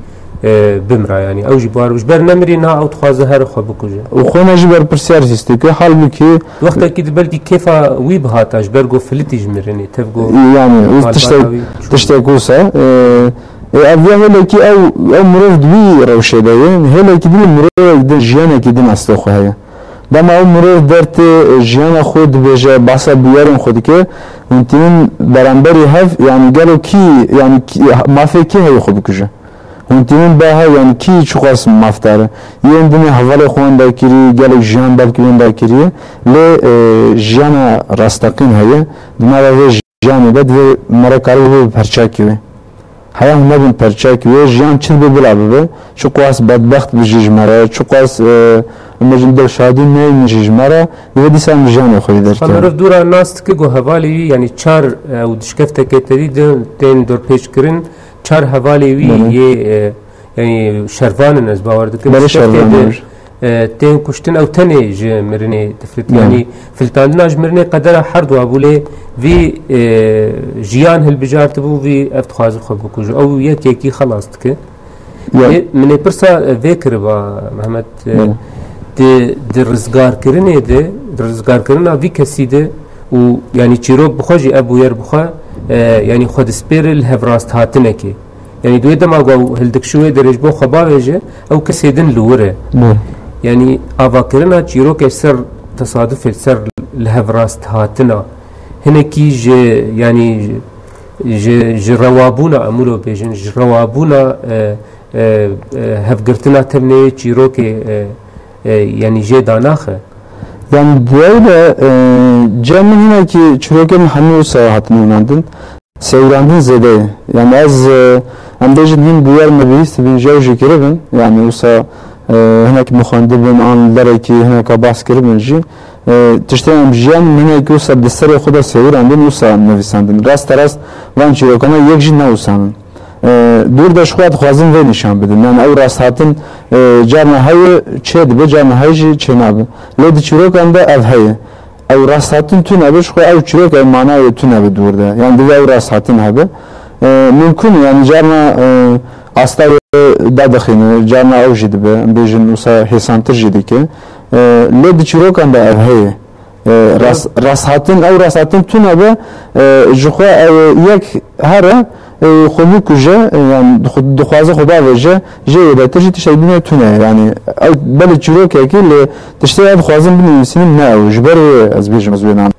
bimra yani ew jî bar ber nemirî na ew dixwaze her xwe bikuje û xwe ne jî ber pirsiyar hîstikê halbûkî wextekî di belkî kêfa wî bihata ji ber got filîtî ji mirinê tev got yani tiştek wisa ev ya helekî ew mirov di wî rewşê de ye helekî din mirovek din jiyanekî din eslê xwe heye dema ew mirov dertê jiyana xwe dibêje bahsa bûyerên xwe dike hûn tînin beramberî hev yani gelo kî yani mafê kê heye xwe bikuje hûn tînin beha yani kî çi xwes maf dare yên dinê hevalê xwe wan dakirî gelek jiyan belkî wan dakiriye lê jiyana rastaqîn heye di nava vê jiyanê de divê merekarî wê perçakî wê heya hûn nebin perçakî wê jiyan çi dibe bila bibe çi xwes bedbext bijî ji me re çi xwes mejin dilşadî neyî jî ji me re divê dîsa em jiyanê xwe derkevin mirov dûra nas dike got hevalê wî yani çar ew dişkeftekê terî tên dorpêçkirin çar hevalê wî yê yani şervanin ez bawer dikim tên kuştin ew tenê ji mirinê difrit yani filtandina ji mirinê qedera her du hebû lê vî jiyan hilbijartibû vî ev dixwaze xwe bikuje ew yekekî xelas dike min ê pirsa vê kiriba Mehmet di rizgarkirinê de di rizgarkirina vî kesî de û yani çîrok bixwe jî ev bûyer bixwe yani xwe dispêre li hevrast hatinekê yani duê dema got hildikşûyê derêj bo xwe bavêje ew kesê din li wir e yani avakirina çîrokê ser tesadüfê ser li hevrast hatina hinekî ji yani ji rewabûna emûlo bêjin ji rewabûna hevgirtina temnê çîrokê yani jê danaxe yani diğer cem min hinekî çîrokên hemû wisa hatin hûnandin seyrandin zêde yani ez em bêjin hîn bûyer me bihîst bin jew jî kiribin yani wisa hinek mixwendibin an derekî hineka bahs kiribin jî tiştê em jiyan hinekî wisa di serê xwe de sêwirandin wisa em nivîsandin rast rast van çîrokana yek jî newîsanin dûr de ji xwe dixwazin vê nîşan bidin yani ew rasthatin carna heye çê dibe carna heye jî çê nabe lê di çîrokan de ev heye ew rasthatin tune be ji xwe ew çîrok ev manayê tune be dûr de yani divê ew rasthatin hebe mümkün yani carna asta dadixîne carna ew jî dibe em bêjin wisa hêsantir jî dike lê di çîrokan de ev heye rasthatin ew rasthatin tune be ji xwe ew yek here xwe bikuje yani dixwaze xwe bavêje jê wêdetir jî tiştek bîne tune yani ew belê çîrokekî lê tiştê ev dixwazin binivîsînim ne ew ji ber wê ez bêjim ez wê nam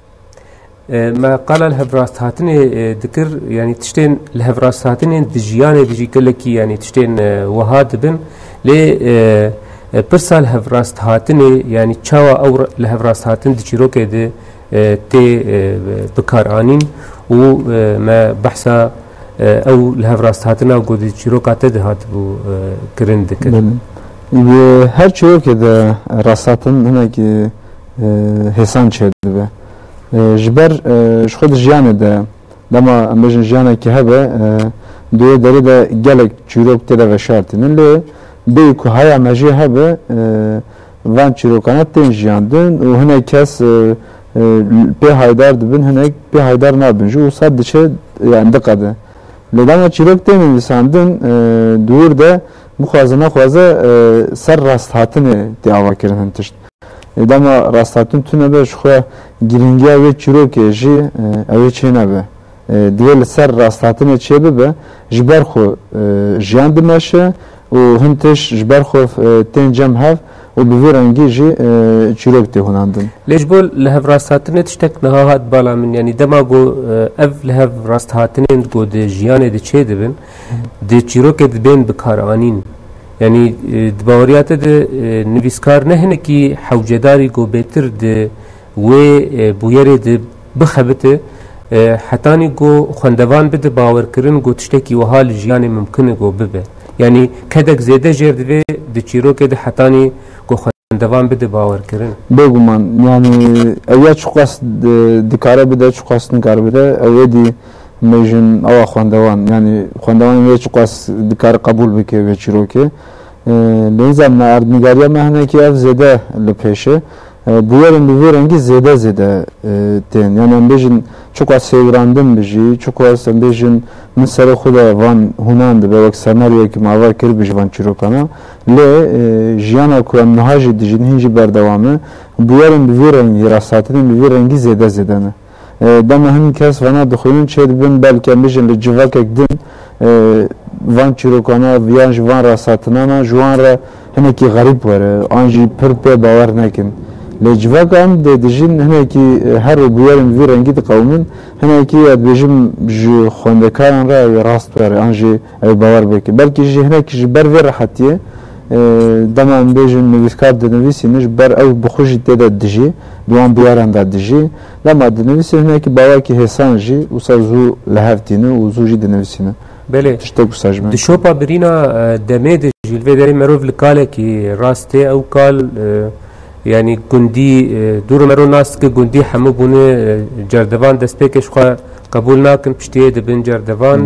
ما قال الهفراست هاتني ذكر يعني تشتين الهفراست هاتني دجياني دجي كلكي يعني تشتين وهاد بن لي برسال هفراست هاتني يعني تشاوا او الهفراست هاتن دجيرو كده تي بكارانين وما بحثا او الهفراست هاتنا وقود دجيرو كاتد هاتبو كرن ذكر هر چیو كده راستن هناك حسان چه دبه جبر شخود جیانه ده دما امبجن جیانه که هبه دوی داره ده گلک چیروک تیده و شارتینن لی بی که های مجی هبه وان چیروکانه تین جیاندن و هنه کس پی هایدار دبن هنه پی هایدار نابن جو صد دچه yani دقده لی دما چیروک تین انساندن دور ده بخوازه نخوازه سر راست هاتنه دی آوا کرن تشت دما راستاتون تو نبه شخوا گرینگی اوی چیرو که جی اوی چه نبه دیگه سر راستاتون چه ببه جبر خو جیان دمشه و هنتش جبر خو تین جم هف و بویرنگی جی چیرو کتی هناندن لیش بول لهف راستاتون تشتک نهاهات بالا من یعنی دما گو اف لهف راستاتون گو ده جیان ده چه دبن ده چیرو که دبین بکارانین يعني دباوريات ده نویسکار نه هنه کی حوجداری گو بهتر ده و بویری ده بخبته حتانی گو خوندوان بده باور کرن گو تشتکی و حال جیانی ممکنه گو ببه يعني کدک زیده جرد و ده چیرو که ده حتانی گو خوندوان بده باور کرن بگو من يعني اویا چقاس دکاره بده چقاس نکاره بده اویا دی میجن او خواندوان یعنی خواندوان یه چقاس دکار قبول بکه و چیروکه لنزم نه اردنگاری مهنه که اف زده لپیشه بویرن بویرنگی زده تین یعنی ام بیجن چقاس سیراندم بیجی چقاس ام بیجن مثل خود وان هنند به وقت سناریو که ماور کرد بیج وان چیروکانا لی جیانا کو ام نهاجی دیجن هنجی بردوامه بویرن بویرنگی راستاتن بویرنگی زده نه دم هم کس ونا دخولن چه دبن بلکه میشن لجواک اکدن وان چیروکانا ویانج وان راساتنا نا جوان را هنه کی غریب وره آنجی پر پی باور نکن لجواک هم دجین هنه کی هر بویرن وی رنگی قومن هنه کی ادبیجم جو خوندکان را راست وره آنجی باور بکن بلکه جی هنه کی بر وی راحتیه دما ام بیجن نویسکار دنویسی نش بر او بخوشی تیده دجی دوان بیارن دا دجی لما دنویسی هنه که باور که حسان جی و سازو لحفتینه و زو جی دنویسینه بله تشتاق ساجمه دشوپا برینا دمه د جلوه داری مروف لکاله کی راسته او کال يعني گندی دور مرو ناس که گندی همه بونه جردوان دست پیکش خواه قبول ناکن پشتیه دبن جردوان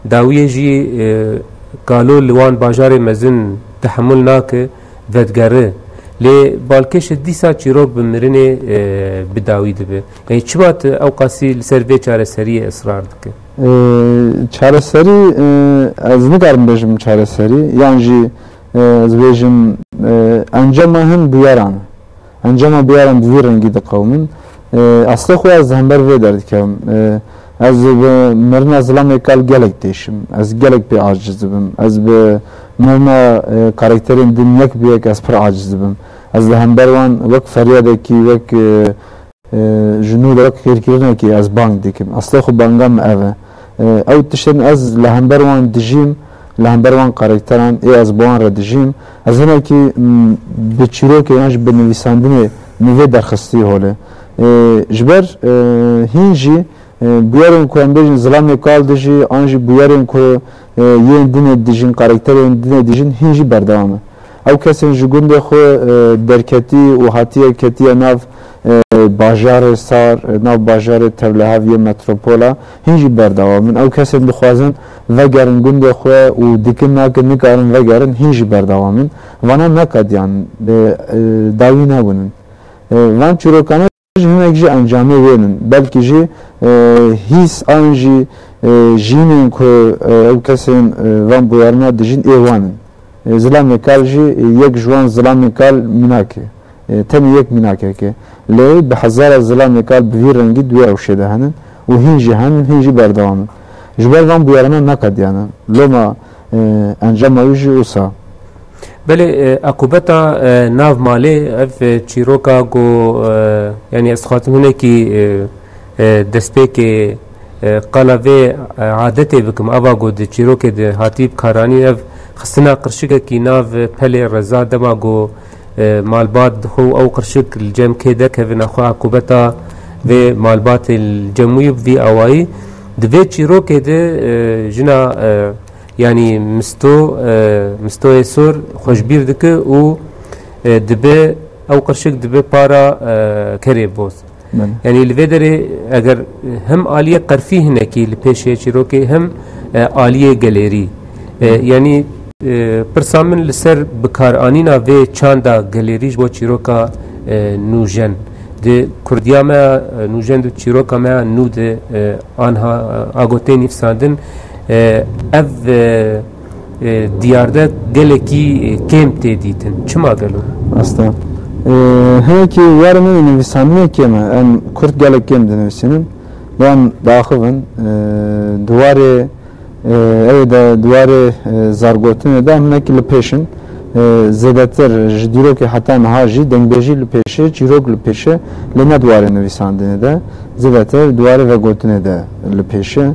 داویه جی قالو لوان باجار مزن تحمل ناکه ودگره لی بالکش دیسا چیروک بمرنه بداوی دبه یعنی چی بات اوقاسی لسر وی چاره سری اصرار دکه چاره سری از نگرم بجم چاره سری یعنی جی از بجم انجام هم بیارن انجام بیارن دوی رنگی د قومن اصلا خو از همبر وی درد کم از مرنا ظلام کال گلک دیشم از گلک بی عاجز بم از به مرنا کاراکترین دنیاک بیک از پر عاجز بم از همبروان وقت فریاد کی وقت جنود وقت کیرکیرنه کی از بانک دیکم اصلا خو بانگام اوه او تشن از لهمبروان دجیم لهمبروان کاراکتران ای از بوان را دجیم از هنه کی بچیرو که یانش به نویساندنه نوی درخستی هوله جبر هینجی بیارن که هم بیشن ظلام کال دیجی آنجی بیارن که یه دین دیجین کاراکتر یه دین دیجین هیچی بردامه. او کسی جگونده خو درکتی و حتیه کتی ناف باجار سار ناف باجار تبلهاوی متروپولا هیچی بردامه. او کسی بخوازن وگرن گونده خو و دیکن ناکن نکارن وگرن هیچی بردامه. وانا نکدیان داوی نبودن. وان چروکانه هنگ جی انجامه وینن بلکه جی هیس آنجی جینن که او کسی وان بویرنا دجین ایوانن زلام نکال جی یک جوان زلام نکال مناکه تمی یک مناکه که لی به هزار زلام نکال بویر رنگی دوی اوشده هنن و هنجی هنن هنجی بردوامن جبر وان بویرنا نکد یعنی لما انجام اوجی اوسا بله عقوبتا ناو مالی اف چیروکا گو یعنی از خاتمونه کی دەستپێک قەڵەvê عادەتێ بکەم ئەوا گۆ di çîrokê de hatî bikaranîn ev xistina qirşikekî nav pelê reza dema got malbat xwe ew qirşik li cem kê derkevin xwe hekûbeta vê malbatê li cemûyî vî awayî di vê çîrokê de jina yanî mistoyê sor xweşbîr dike û dibe ew qirşik dibe para kerê boz yani li vê derê eger hem aliyê qerfî hinekî li pêşê çîrokê hem aliyê gelêrî yani pirsa min li ser bikaranîna vê çanda gelêrî ji bo çîroka nûjen di Kurdiya me nûjen di çîroka me nû de anha agotê nîvsandin ev diyarda gelekî kêm tê dîtin çima gelo Asta hinekî warê min nivîsaniyekê me em Kurd gelek kêm dinivîsînin wan daxivin duwarê ew de duwarê zargotinê de hinekî li pêşin zêdetir ji dîrokê heta niha jî dengbêjî li pêşê çîrok li pêşê lê ne duwarê nivîsandinê de zêdetir duwarê vegotinê de li pêşê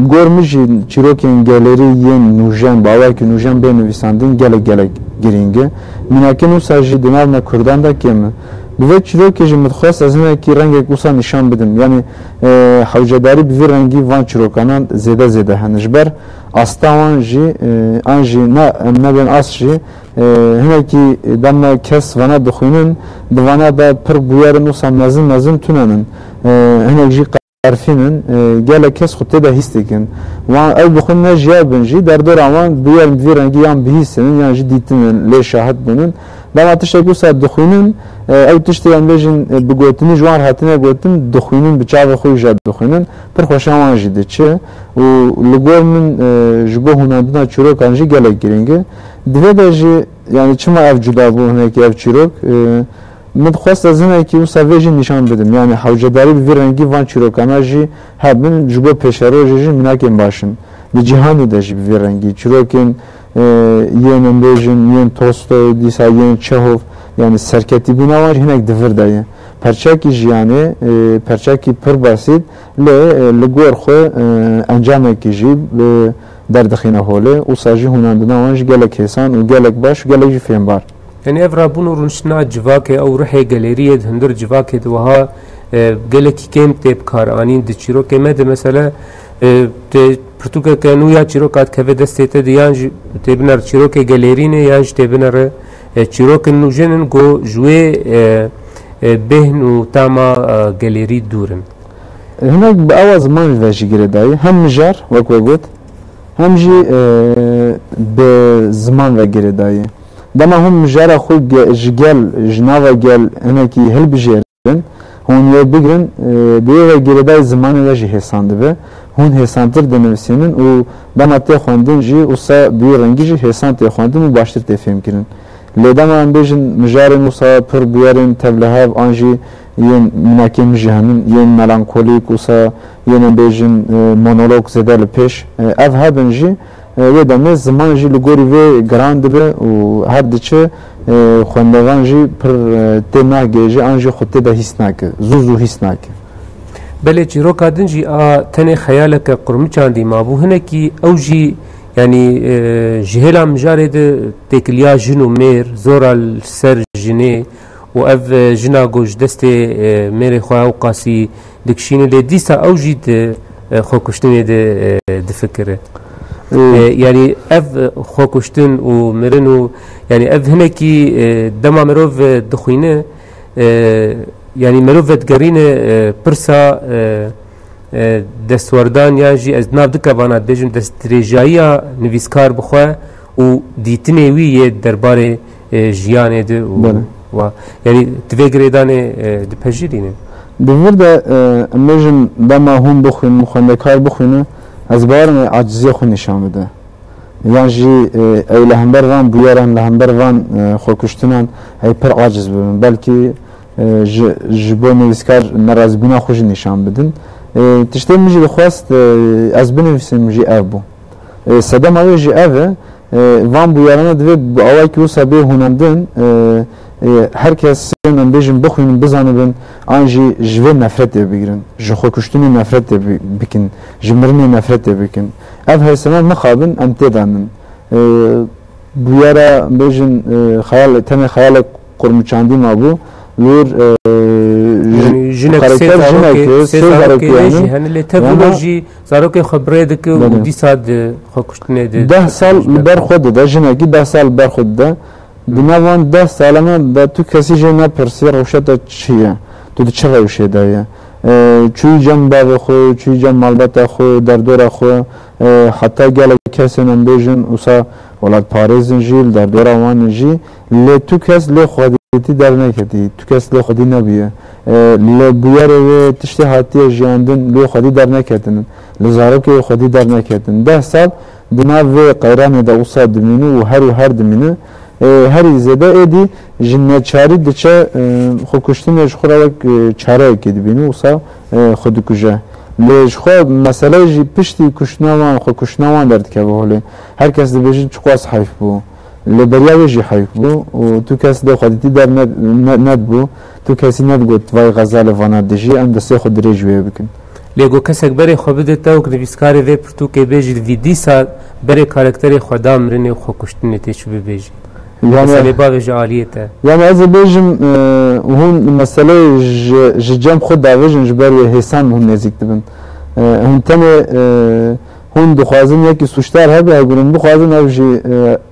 gor min jî çîrokên gelerî yên nûjen bawerkî nûjen bê nivîsandin gelek girîng e mînakê nûsa jî di nav me Kurdan de kêm e bi vê çîrokê jî min dixwest ez hinekî rengek wisa nîşan bidim yanî hewcedarî bi vê rengî van çîrokanan zêde hene ji ber asta wan jî an jî ne em nebên as jî hinekî dema kes vana dixwînin di vana de pir bûyerin wisa mezin tunenin hinek jî qerfînin gelek kes xwe tê de hîs dikin wan ew bixwin ne jiyabin jî derdora wan bûyerin bi vê rengî yan bihîsinin yan jî dîtinin lê şahid bûnin dema tiştek wisa dixwînin ew tiştê em bêjin bi gotinî ji wan hatine gotin dixwînin bi çavê xwe jî dixwînin pir xweşa wan jî diçe û li gor min ji bo hûnandina çîrokan jî gelek girîng e divê de jî yani çima ev cuda bû hinekî ev çîrok min dixwest ez hinekî wisa vê jî nîşan bidim yani hewcedarî bi vê rengî van çîrokana jî hebin ji bo pêşerojê jî minakên başin li cîhanî de jî bi vê rengî çîrokên yên em bêjin yên Tolstoy dîsa yên Çehov yani serketîbûna wan jî hinek divir de ye perçekî jiyanê perçekî pir basît lê li gor xwe encamekî jî derdixîne holê wisa jî hûnandina wan jî gelek hêsan û gelek baş û gelek jî fêmbar yani ev rabûn û rûniştina civakê ew rihê geleriyê di hundir civakê de wiha gelekî kêm tê bikaranîn di çîrokê me de mesela tê pirtûkeke nû ya çîroka dikeve destê te de yan jî tê biner çîrokê gelerînê yan jî tê binere çîrokên nûjenin got ji wê bêhn û tama gelerî dûrin hinek bi ewa ziman ji ve jî girêdayî hem mijar wek we got hem jî bi ziman ve girêdayî dema hûn mijara xwe ji gel ji nava gel hinekî hilbijêrin hûn wê bigirin bi wê ve girêdayî zimanê ve jî hêsan dibe hûn hêsantir dinivîsînin û dema tê xwendin jî wisa bi wê rengî jî hêsan tê xwendin û baştir tê fêmkirin lê dema em bêjin mijarên wisa pir bûyerên tevlihev an jî yên minakê min jî henin yên melankolîk wisa yên em bêjin monolog zêde li pêş ev hebin jî wê demê ziman jî li gorî vê giran dibe û her diçe xwendevan jî pir tê nagêje an jî xwe tê de hîs nake zû hîs nake belê çîroka din jî a tenê xeyaleke qurmiçan dîma bû hinekî ew jî yani ji hêla mijarê de têkiliya jin û mêr zora li ser jinê û ev jina got ji destê mêrê xwe ew qasî dikişîne lê dîsa ew jî di xwekuştinê de difikire yani ev xwekuştin û mirin û yani ev hinekî dema mirov dixwîne yani mirov vedgerîne pirsa destwardan yan jî ez nav dikevana dibêjim destdirêjiya nivîskar bixwe û dîtinê wî yê derbarê jiyanê de û yani divê girêdanê dipejirîne divir de em bêjin dema hûn bixwînin xwendekar bixwîne ez bawerim aciziyê xwe nîşan bide yan jî ew li hember van bûyeran li hember van xwekuştinan ew pir aciz bibin belkî ji bo nivîskar nerazîbûna xwe jî nîşan bidin tiştê min jî dixwest ez binivîsim jî ev bû sedema wê jî ev e وان بویارانه دوی آوای که وسا به هنندن هر کس من بیشم بخوین بزنن آنجی جوه نفرت بگیرن جخو کشتنی نفرت بکن جمرنی نفرت بکن اف هستند مخابن انت دانن بویارا بیشن خیال تن خیال قرمچاندی ما بو لور جنك سيزاروكي هن اللي تفولوجي زاروكي خبره دك ودي ساد خوكشتنه ده سال بر خود ده جنكي 10 سال بر خود ده بناوان 10 سالانه ده تو کسی جنا پرسی روشته چیه تو چه روشه ده چوی جنب با خو چوی جنب مالبات خو در دور خو حتی گله کسی نمیجن اوسا ولاد پاریزن جیل در دور وان جی ل تو کس ل خودی در نکردی تو کس ل خودی نبیه ل بیاره و تشتی حتی جیاندن ل خودی در نکردن ل زاروکی خودی در نکردن 10 سال بناو قیران ده اوسا دمینو و هر دمینو هر زده ایدی جنت چاری دچه خوکشتنش خورا چاره کدی بینو اوسا خود کجا لیش خود مسئله جی پشتی کشنوان خود کشنوان درد که بهله هر کس دبیجی چقاس حیف بو لبریای جی حیف بو و تو کس ده خودتی در ند بو تو کسی ند گفت وای غزال واند دجی ام دسته خود ریجویه بکن لیگو کسک بری خوب دتا و کنویسکاری وی پرتو که بیجی ویدی سال بری کاراکتری خودم رنی خوکشتنی تیچ بیجی مسئله باوش عالیته یعنی از بیجم هون مسئله جم خود داویجن جبر حسان هون نزدیک دبن هون تنه هون دخوازن یکی سوشتار هبه اگرن دخوازن اوجی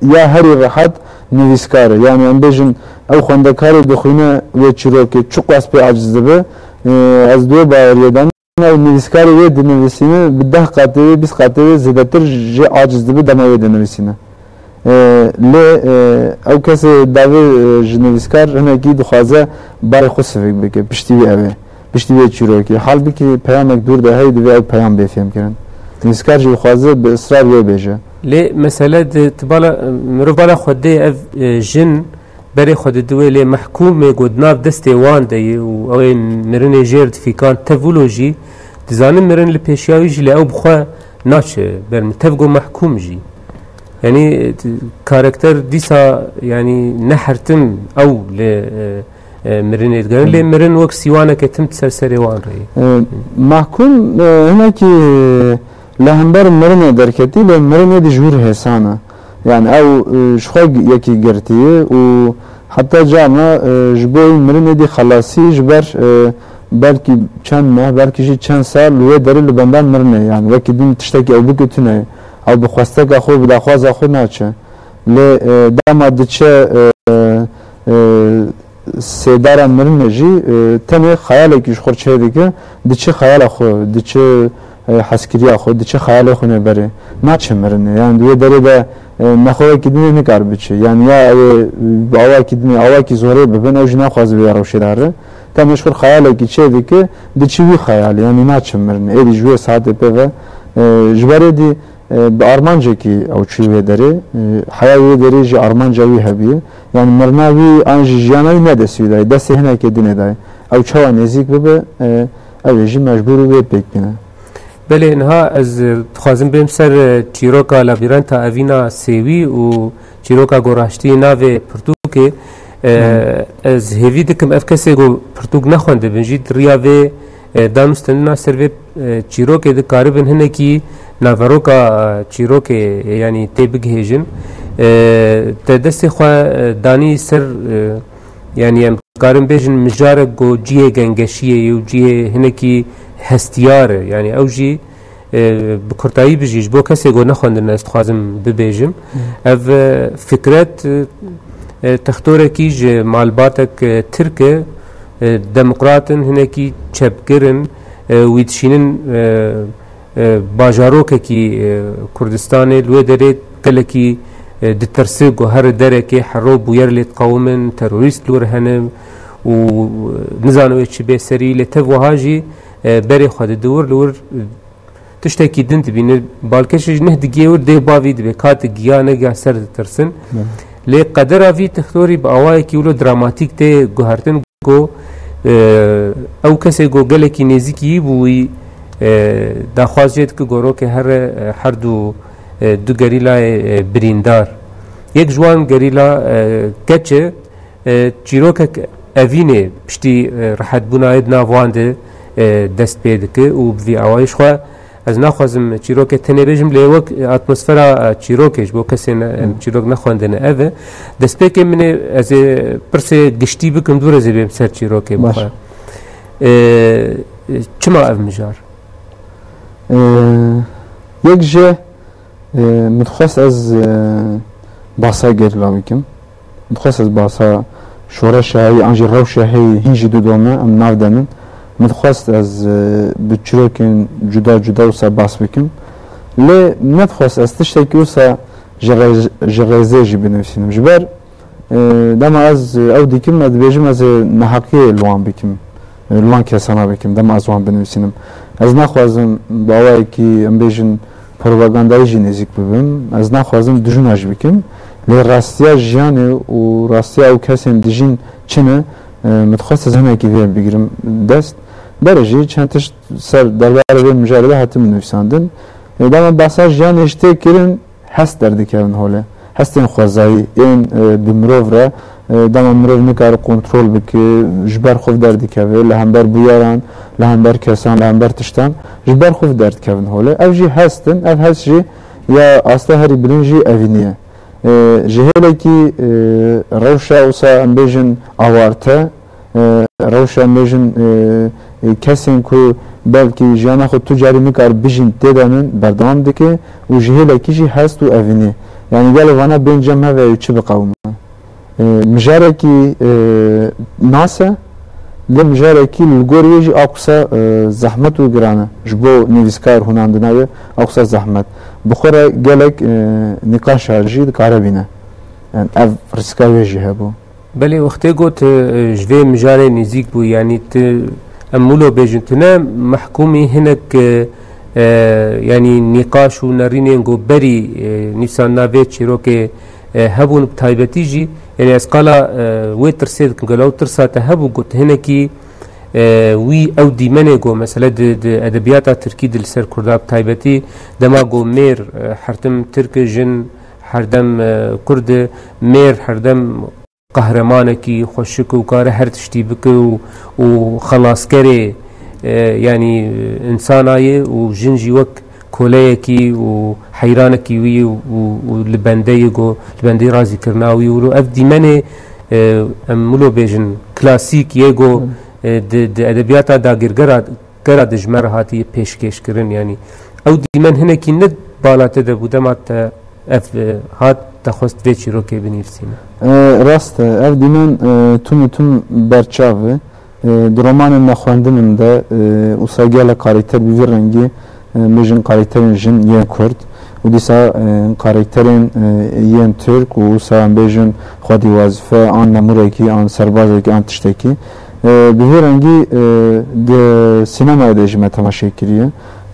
یا هری راحت نویسکاره یعنی ام بیجن او خوندکاری دخوینه و چیروکی چقاس به عجز دبه از دو باوریدن او نویسکاری و دنویسینه به 10 قاطعه 20 قاطعه زیادتر جه عجز دبه دماوی دنویسینه ل او کسی داوی جنویسکار هنر کی دخوازه بار خود سفید بکه پشتی اوه پشتی چیروکی حال بکی پیام یک دور ده هی دوی او پیام بفهم کردن نویسکار جو خوازه به اصرار یه بیجه ل مسئله تبالا مرو بالا خوده اف جن بری خود دوی ل محکوم گودناب دسته وان دی و او مرن جرد فیکان تفولوژی دزانم مرن لپیشیاوی جلی او بخوا ناچه برم تفگو محکوم جی يعني كاركتر ديسا يعني نحرتم او ل مرن يدغن لي مرن وقت سيوانا كتم تسرسري وان ري محكوم هناك لهمبر مرن دركتي ل مرن دي جور حسانه يعني او شخوق يكي غرتي و حتى جانا جبوي مرن دي خلاصي جبر بلكي چند ماه بلكي چند سال و درل بندان مرن يعني وكي دين تشتكي او بكتنه او بخواسته که خود بدخواست خود نچه ل دام دچه سیدار مرن جی تنه خیالی کیش خور چه دیگه دچه خیال خود دچه حسکری خود دچه خیال خود نبره نچه مرنه یعنی دوی داره ده نخواه کی دنیا نکار بچه یعنی یا آوا کی دنیا آوا کی زوره ببین اوج نخواست بیاره شداره تنش خور خیالی کی چه دیگه دچه وی خیال یعنی نچه مرنه ایدی جوی ساعت به جبره دی به آرمانجا کی او چیوی داره حیاوی داره جی آرمانجاوی هبیه یعنی مرناوی آنجی جیانوی ندستی داره دستی هنه که دینه داره او چوا نزیک ببه اوی جی مجبور بیت بکنه بله اینها از خواهزم بریم سر چیروکا لابیرانتا اوینا سیوی و چیروکا گوراشتی ناوی پرتوکه از هیوی دکم اف کسی گو پرتوک نخونده بنجید ریاوی دانستنینا سروی چیروکه دکاری بن هنه کی نافروکا چیروکه یعنی تیبگ هیجن تدستی خواه دانی سر یعنی کارم بیجن مجاره گو جیه گنگشیه یو جیه هنکی هستیاره یعنی او جی بکرتایی بجیش بو کسی گو نخوندن است خوازم ببیجم او فکرت تختوره کیج مالباتک ترکه دموکراتن هنکی چپگرن ویدشینن باجاروکه کی کردستان لو داره کله کی دترسگ و هر دره که حروب و یرلیت قومن تروریست لور هنم و نزانوی چی به سری لطف و هاجی بری خود دور لور تشتکی دنت بینه بالکش نه دیگه ور ده باوید به کات گیا نگه سر ترسن لی قدر آوی تختوری با آوای کی ولو دراماتیک ته گوهرتن گو او کسی گو گله کی نزیکی بوی داخواست جد که گورو که هر دو دو گریلا بریندار یک جوان گریلا کچه چیروک اوینه پشتی راحت بناید ناوانده دست پیدا که و بی آوایش خواه از نخوازم چیروک تنه بجم لیوک اتمسفرا چیروکش بو کسی چیروک نخوانده نه اوه دست پیدا منه از پرسه گشتی بکم دور از بیم سر چیروکه بخواه چما او مجار؟ یک جه متخصص از باسا گریلا بکم متخصص از باسا شورش هایی انجی روش هایی هنجی دو دومه ام ناو دمن متخصص از بچروکن جدا جدا وسا باس بکم لی متخصص از تشتکی وسا جغیزه جی بنویسینم جبر دم از او دیکم از بیجم از نحقی لوان بکم لوان کسانا بکم دم از وان بنویسینم از نخوازم باوایی که ام بیجن پروپاگاندایی جی نزیک ببیم از نخوازم دجوناج بکم لی راستیا جیانه و راستیا او کسیم دجین چنه متخصص همه کی وی بگیرم دست برجی چندش سر درباره وی مجرده حتی منویساندن دام بحثا جیان اشته کرن هست درد کردن حاله هستین خوازایی این بمروف را دام مروف نکار کنترل بکی جبر خوف درد کردن لهمبر بیاران لهمبر کسان لهمبر تشتان جبر خوف درد کردن حاله او جی هستن او هست جی یا اصلا هری برنجی اوینیه جهله کی روشا اوسا امبیجن آوارته روشا امبیجن کسین کو بلکی جانا خود تجاری میکار بیجن تدانن بردام دکه و جهله کی جی هست و اوینی یعنی گلو وانا بین جمعه و چه بقوم مجاره کی ناسه لمجاره کی لگوری جی اقصا زحمت و گرانه جبو نویسکار هناندنای اقصا زحمت بخوره گلک نقاش هرجی دکاره بینه yani ev riskavêjî hebû. Belê wextê got ji vê mijarê nêzik bû yanî tu em mûlo bêjin tu ne mehkûmî hinek yanî nîqaş û nerînên goberî nîvsana vê çîrokê hebûn bi taybetî jî yanî ez qala wê tirsê dikim gelo tirsa te hebû got hinekî wî ew dîmenê got mesele di edebiyata Tirkî di li ser Kurda bi taybetî dema got mêr hertim Tirk jin herdem Kurd mêr herdem qehremanekî xweşik û kare her tiştî bike û xelaskerê yanî însanayê û jin jî wek koleyekî û heyranekî wî û li bendeyê got li bendê razîkirina wî û ev dîmenê em milo bêjin klasîk yê got di edebiyata dagirgera dijmer hatiye pêşkêşkirin yanî ew dîmen hinekî ne balate de bû dema te ev hat te xwest vê çîrokê binivîsîne. Rast e, ev dîmen tüm berçav e. Di romanên me xwendinim de wisa gelek karakter bi vî rengî mêjin karakterên jin yên Kurd û dîsa karakterên yên Türk û wisa em bêjin xwedî wazife an nemurekî an serbazekî an tiştekî bi vî rengî di sînemayê de jî me temaşe kiriye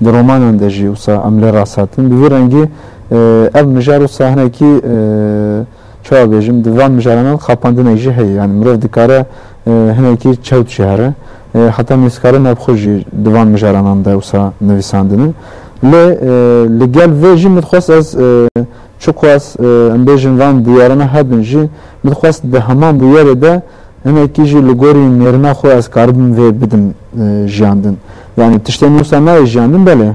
di romanan de jî wisa em lê rasatin bi vî rengî ev mijar û sahnekî çawa bêjim di van mijaran xapandinê jî heye yani mirov dikare hinekî çewt jî here heta nivîskarin hevxwe jî di van mijaranan de wisa nivîsandinin lê li gel vê jî min dixwest ez çi xwest em bêjin van bûyerana hebin jî min dixwest di heman bûyerê de hinekî jî li gorî nêrina xwe ez karibim vê bidim jiyandin yani tiştên wisa nayê jiyandin belê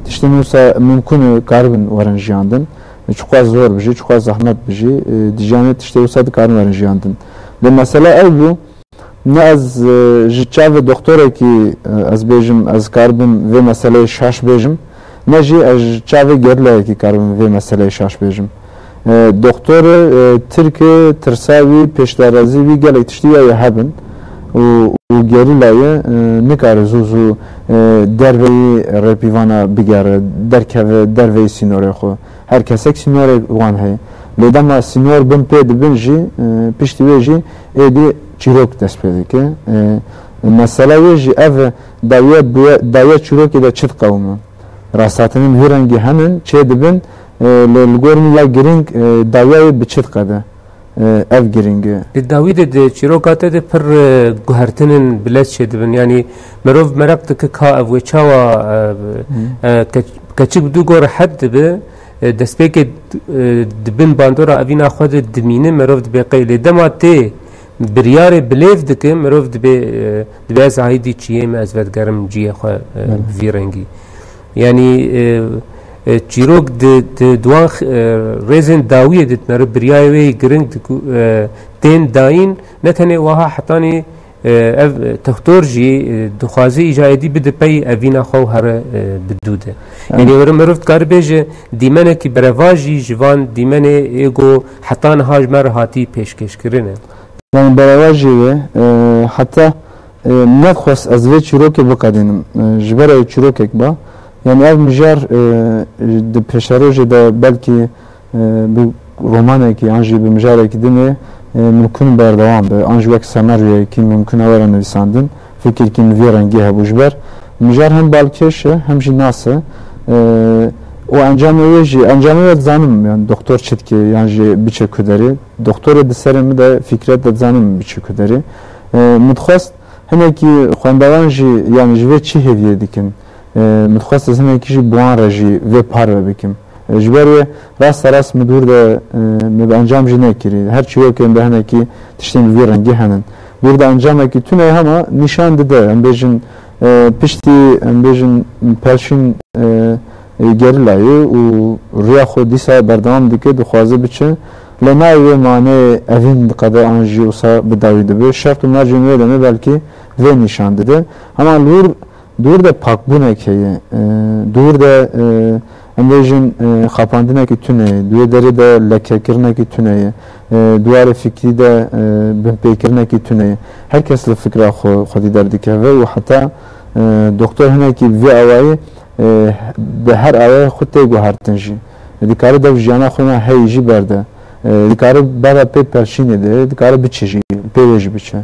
tiştên wisa mumkin e karibin werin jiyandin çiqas zor bijî çiqas zehmet bijî di jiyanê tiştê wisa dikarin werin jiyandin lê mesele ew bû ne ez ji çavê doktorekî ez bêjim ez karibim vê meseleyê şaş bêjim ne jî ez ji çavê gerileyekî karibim vê meseleyê şaş bêjim doktor Tirkê tirsa wî pêşdarezî wî gelek tiştî ye hebin û gerilayê nikare zû derveyî rêpîvana bigere derkeve derveyî sînorê xwe her kesek sînorê wan heye lê dema sînor bin pê dibin jî piştî wê jî êdî çîrok dest pê dike mesele wê jî ev dawiya çîrokê de çi diqewime rastatinên vî rengî henin çê dibin lê li gor min ya giring dawiyayê bi çi diqede ev giring e dawî de di çîroka te de pir guhertinên bilez çê dibin yanî mirov merak dike ka ev wê çawa keçik bi du gor hed dibe دەستپێک دبن باندۆرە ئەڤینا خۆ دمینە مرۆڤ دبێ قەیلێ دەما تێ بریارێ بلێڤ دکە مرۆڤ دبێ زاهیدی چیە ئەزڤەتگەرم جیە خۆ vî rengî yanî çîrok duan rêzên dawiyê ditnere biryayê wê giring tên dayîn ne tenê wiha hetanî ev doktor jî dixwaze îcadî bide pey evîna xwe here bidûde yanî were mirov dikare bêje dîmenekî bereva jî ji van dîmenê êgo heta niha ji me re hatî pêşkêşkirin e yani bereva jî ve heta nexwest ez vê çîrokê biqedînim ji ber ew çîrokek ba yani ev mijar di pêşerojê de belkî bi romanekî an jî bi mijarekî dinê mümkün berdewam be an ji wek senaryokî mümkün e were nivîsandin fikirkî nivî rengî hebû ji ber mijar hem balkêş e hem jî nas e û encamê wê jî encamê wê dizanim yani doktor çitkê yan jî biçe ku derê doktorê di serê min de fikret de dizanim biçe ku derê midxwest hinekî xwendevan jî yani ji vê çi hêviyê dikin midxwest ez hinekî jî bi wan re jî vê par ve bikim ji ber wê rasta rast min dûr de me bi encam jî nekirî her çîrokên de hinekî tiştên vî rengî henin dûr de encamekî tune hema nîşan dide em bêjin piştî em bêjin pelşîn gerilayê û rêya xwe dîsa berdewam dike dixwaze biçe li navê wê manê evîn diqede an jî wisa bi dawî dibe şert û mercên wê de ne belkî vê nîşan dide hema dûr de pakbûnek heye dûr de em bêjin xapandinekî tune ye duê derê de lekekirinekî tune ye duwarê fikrî de binpêkirinekî tune ye herkes li fikra xwedî derdike ve û heta doktor hinekî vê awayî di her awayê xwe tê guhertin jî dikare dev jiyana xwe me hey jî berde dikare bera pê pelşînê de dikare biçe jî pê wê jî biçe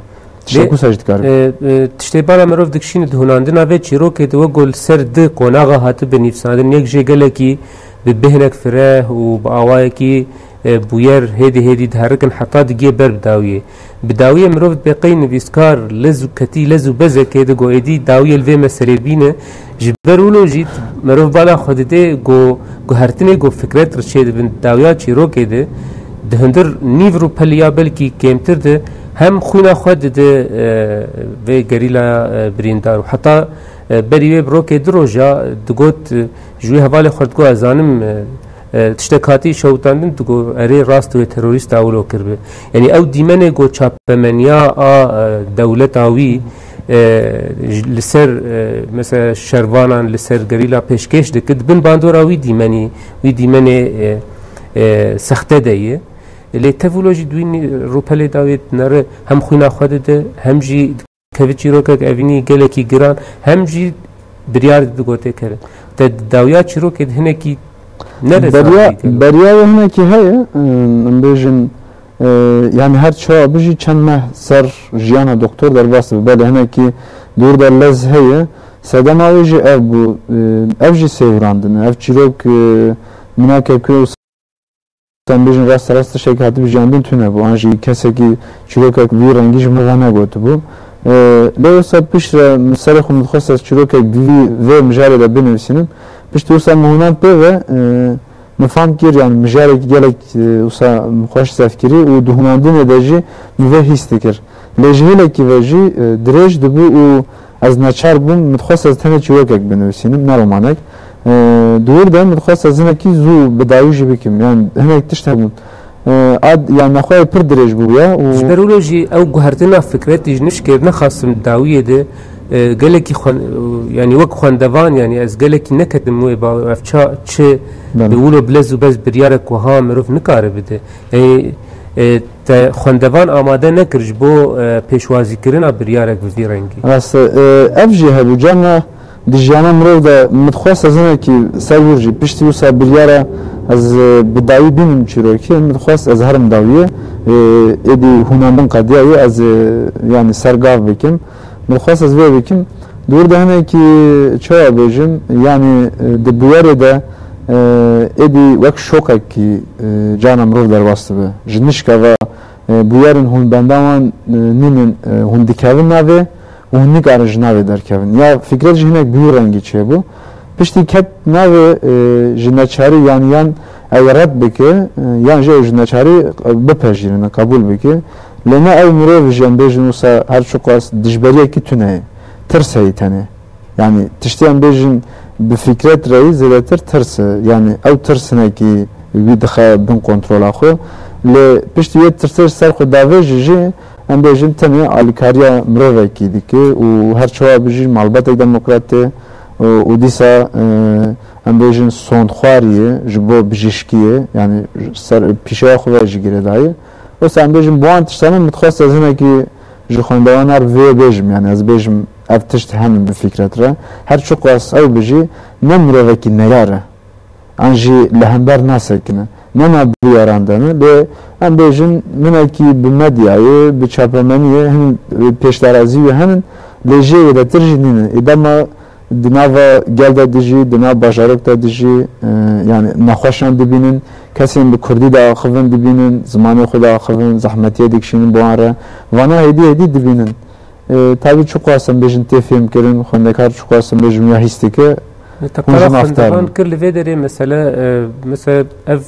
tiştêbara mirov dikişîne di hunandina vê çîrokê de wek got ser di qonaxa hatibê nîvîsandin yek jê gelekî bi bêhnek fireh û bi awayekî bûyer hêdî hêdî diherikin heta digiye ber bi dawiyê bi dawiyê mirov bê qey nivîskar lez û ketî lez û bezekê de got êdî dawiyê li vê me serê bîne ji ber wilo jî mirov bala xwe didê guhertinê got fikret riçê dibin dawiya çîrokê de di hundir nîv û peliya belkî kêmtir de hem xwîna xwe dide vê gerîla birîndar û heta berî wê bi rokê di roja digot ji wê hevalê xwe digot ez zanim tiştek hatî şewitandin digot erê rast wê terorîst awilo kiribe yanî ew dîmenê got çapemeniya a dewleta wî li ser mesela şervanan li ser gerîla pêşkêş dike dibin bandora wî dîmenî wî dîmenê sexte de ye lê tevûlo jî dûîn rûpelê dawê nere hem xwîna xwe dide hem jî kevî çîrokek evînî gelekî giran hem jî biryar dide gotê kere te dawiya çîrokê de hinekî beriya wê hinekî heye em bêjin yani her çawa bijî çend meh ser jiyana doktor derbas bibe belê hinekî dûr de lez heye sedema wê jî ev bû ev jî sêvrandin ev çîrok minakekû em bêjin rasta rast tiştekî hatibû jiyandin tune bû an jî kesekî çîrokek vî rengî ji min ve negotibû lê wisa pişt re serê xwe min dixwest ez çîrokek vê mijarê de binivîsînim piştî wisa min hûnan pê ve min fam kir yani mijarekî gelek wisa min xweş zevkirî û di hûnandinê de jî min vê hîs dikir lê ji hêlekî ve jî dirêj dibû û ez neçar bûm min dixwest ez tenê çîrokek binivîsînim ne romanek dûr de min dixwest ez hinekî zû bi dawî jî bikim yani hinek tişt hebûn yani nexwe pir dirêj bûye û ji ber wilo jî ew guhertina fikretî ji nişkê nexastim dawiyê de gelekî yani wek xwendevan yani ez gelekî neketim wê bawê ev çi bi wilo bilez û bez biryarek wiha mirov nikare bide yani te xwendevan amade nekir ji bo pêşwazîkirina biryarek bi vî rengî rast ev jî hebû cema di jiyana mirov de min dixwest ez hinekî ser wir jî piştî wisa biryara ez bi dawî bînim çîrokê min dixwest ez herim dawiyê êdî hûnandin qediya wê ez yani sergav bikim min dixwest ez vê bikim dûr de hinekî çawa bêjim yani di bûyerê de êdî wek şokekî cana mirov derbas dibe ji nişka ve bûyerên hûn benda wan nînin hûn dikevin navê û hûn nikarin ji navê derkevin ya fikret jî hinek bû rengî çêbû پشتی کت نو جنچاری یان رد بکه یان جو جنچاری بپذیرن قبول بکه لنا او مروف جن بیجن وسا هر شو قاس دجبریه کی تونه ترسه تنه yani tiştiyen bejin bir fikret reyi zedetir tırsı yani ev tırsına ki bir daha bin kontrol akı le piştiye tırsır ser dave jiji em bejin tane alikariya mrove ki diki u her çoğa bejin malbata demokrate u disa em bejin son xwariye jibo bijişkiye yani ser pişaya xwe jigire dayı o sen bejin bu an tiştana mutxas azına ki jixondawanar ve bejim yani az bejim ev tişt hemin bir fikretre her çok az ev biji ne müreveki neyare anji lehember nasekine ne nabu yarandanı ve em bejin mineki bir medyayı bir çapameniye hem peştarazi ve hem leje ve terjidine idama dinava gelda diji dina bajarok da diji yani naxoşan dibinin kesin bir kurdi da xıvın dibinin zamanı xuda xıvın zahmetiye dikşinin bu ara vana hedi dibinin tabii çok asım bejin tefim kirin xondekar çok asım bejim ya histike تقرأ خندوان كل فيدري مثلا اف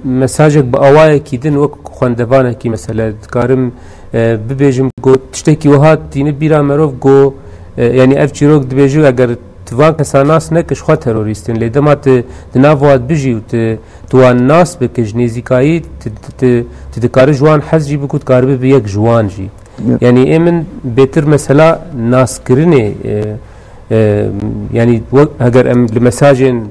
مساجك بأوايا كيدن وك خندوانه كي مثلا تكارم ببيجم جو تشتكي وهات دين بيرا مروف جو يعني اف چيروك دبيجو اگر توان كساناس نكش خوا تيروريستين لدمات دنافوات بيجي توان ناس بكج نيزيكاي تدكار جوان حزجي بكو تكاربي بيك جوان جي يعني امن بيتر مثلا ناس كرني يعني اگر ام لمساجن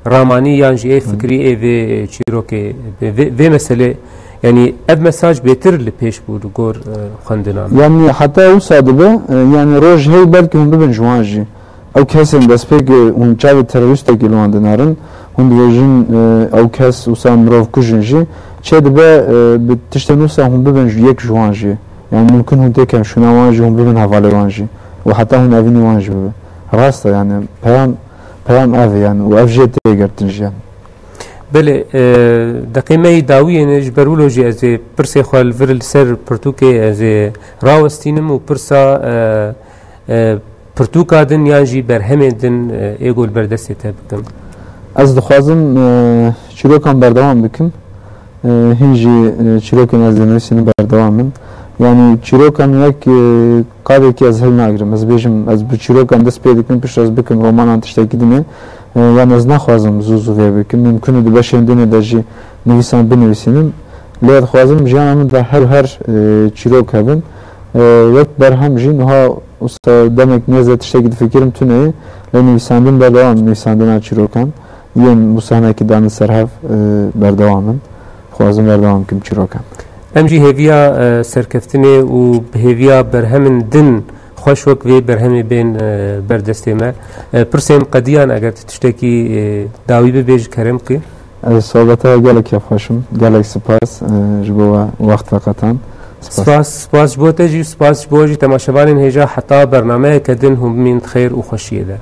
راماني يانجي اي فكري اي في چيروكي في مسألة يعني اب مساج بيتر لبيش بودو غور خندنا يعني حتى وصادبه يعني روج هي بلكي هم ببن جوانجي او كاسن بس بيك هم جاوي تيروريست كيلو عندنارن هم بيجن او كاس وسام روف كوجنجي تشدبه بتشتنوسا هم ببن يك جوانجي يعني ممكن هم تكم شنو وانجي هم ببن حوالي وانجي وحتى هم افيني وانجي راسته يعني بيان افي يعني وافجي تيجرتنج يعني بله دقیمه داویه نجبرولوجی از پرسه خال ورل سر پرتوکه از راوستینم و پرسا پرتوکا دن یانجی برهمه دن ایگول بردسته تبکم از دخوازم چیروکم بردوام بکم هنجی چیروکم از دنویسینی بردوامم yani çirokan yak kadeki az hel nagrim az bejim az bu çirokan dest pedikim piş az bikim roman antiştekidine yani az naxwazım zuzu ve bikim mümkün de başendine daji nivisan binivisinim led xwazım janamın da her çirok habın yak berham jin ha usta demek nezet tiştekid fikrim tüneyi ve nivisandım berdevam nivisandına çirokan yen bu sahneki danı serhav berdevamın xwazım berdevam kim çirokan ام جی هویا سرکفتنه و هویا برهمن دن خوش وقت وی برهمی بین بردسته ما پرسیم قدیان اگر تشتکی داوی بیج کرم کی صحبتها گلک یا خوشم گلک سپاس جبوا وقت فقطان سپاس جبوته جی سپاس جبوجی تماشاوان هجا حتی برنامه کدن هم من خیر و خوشیه ده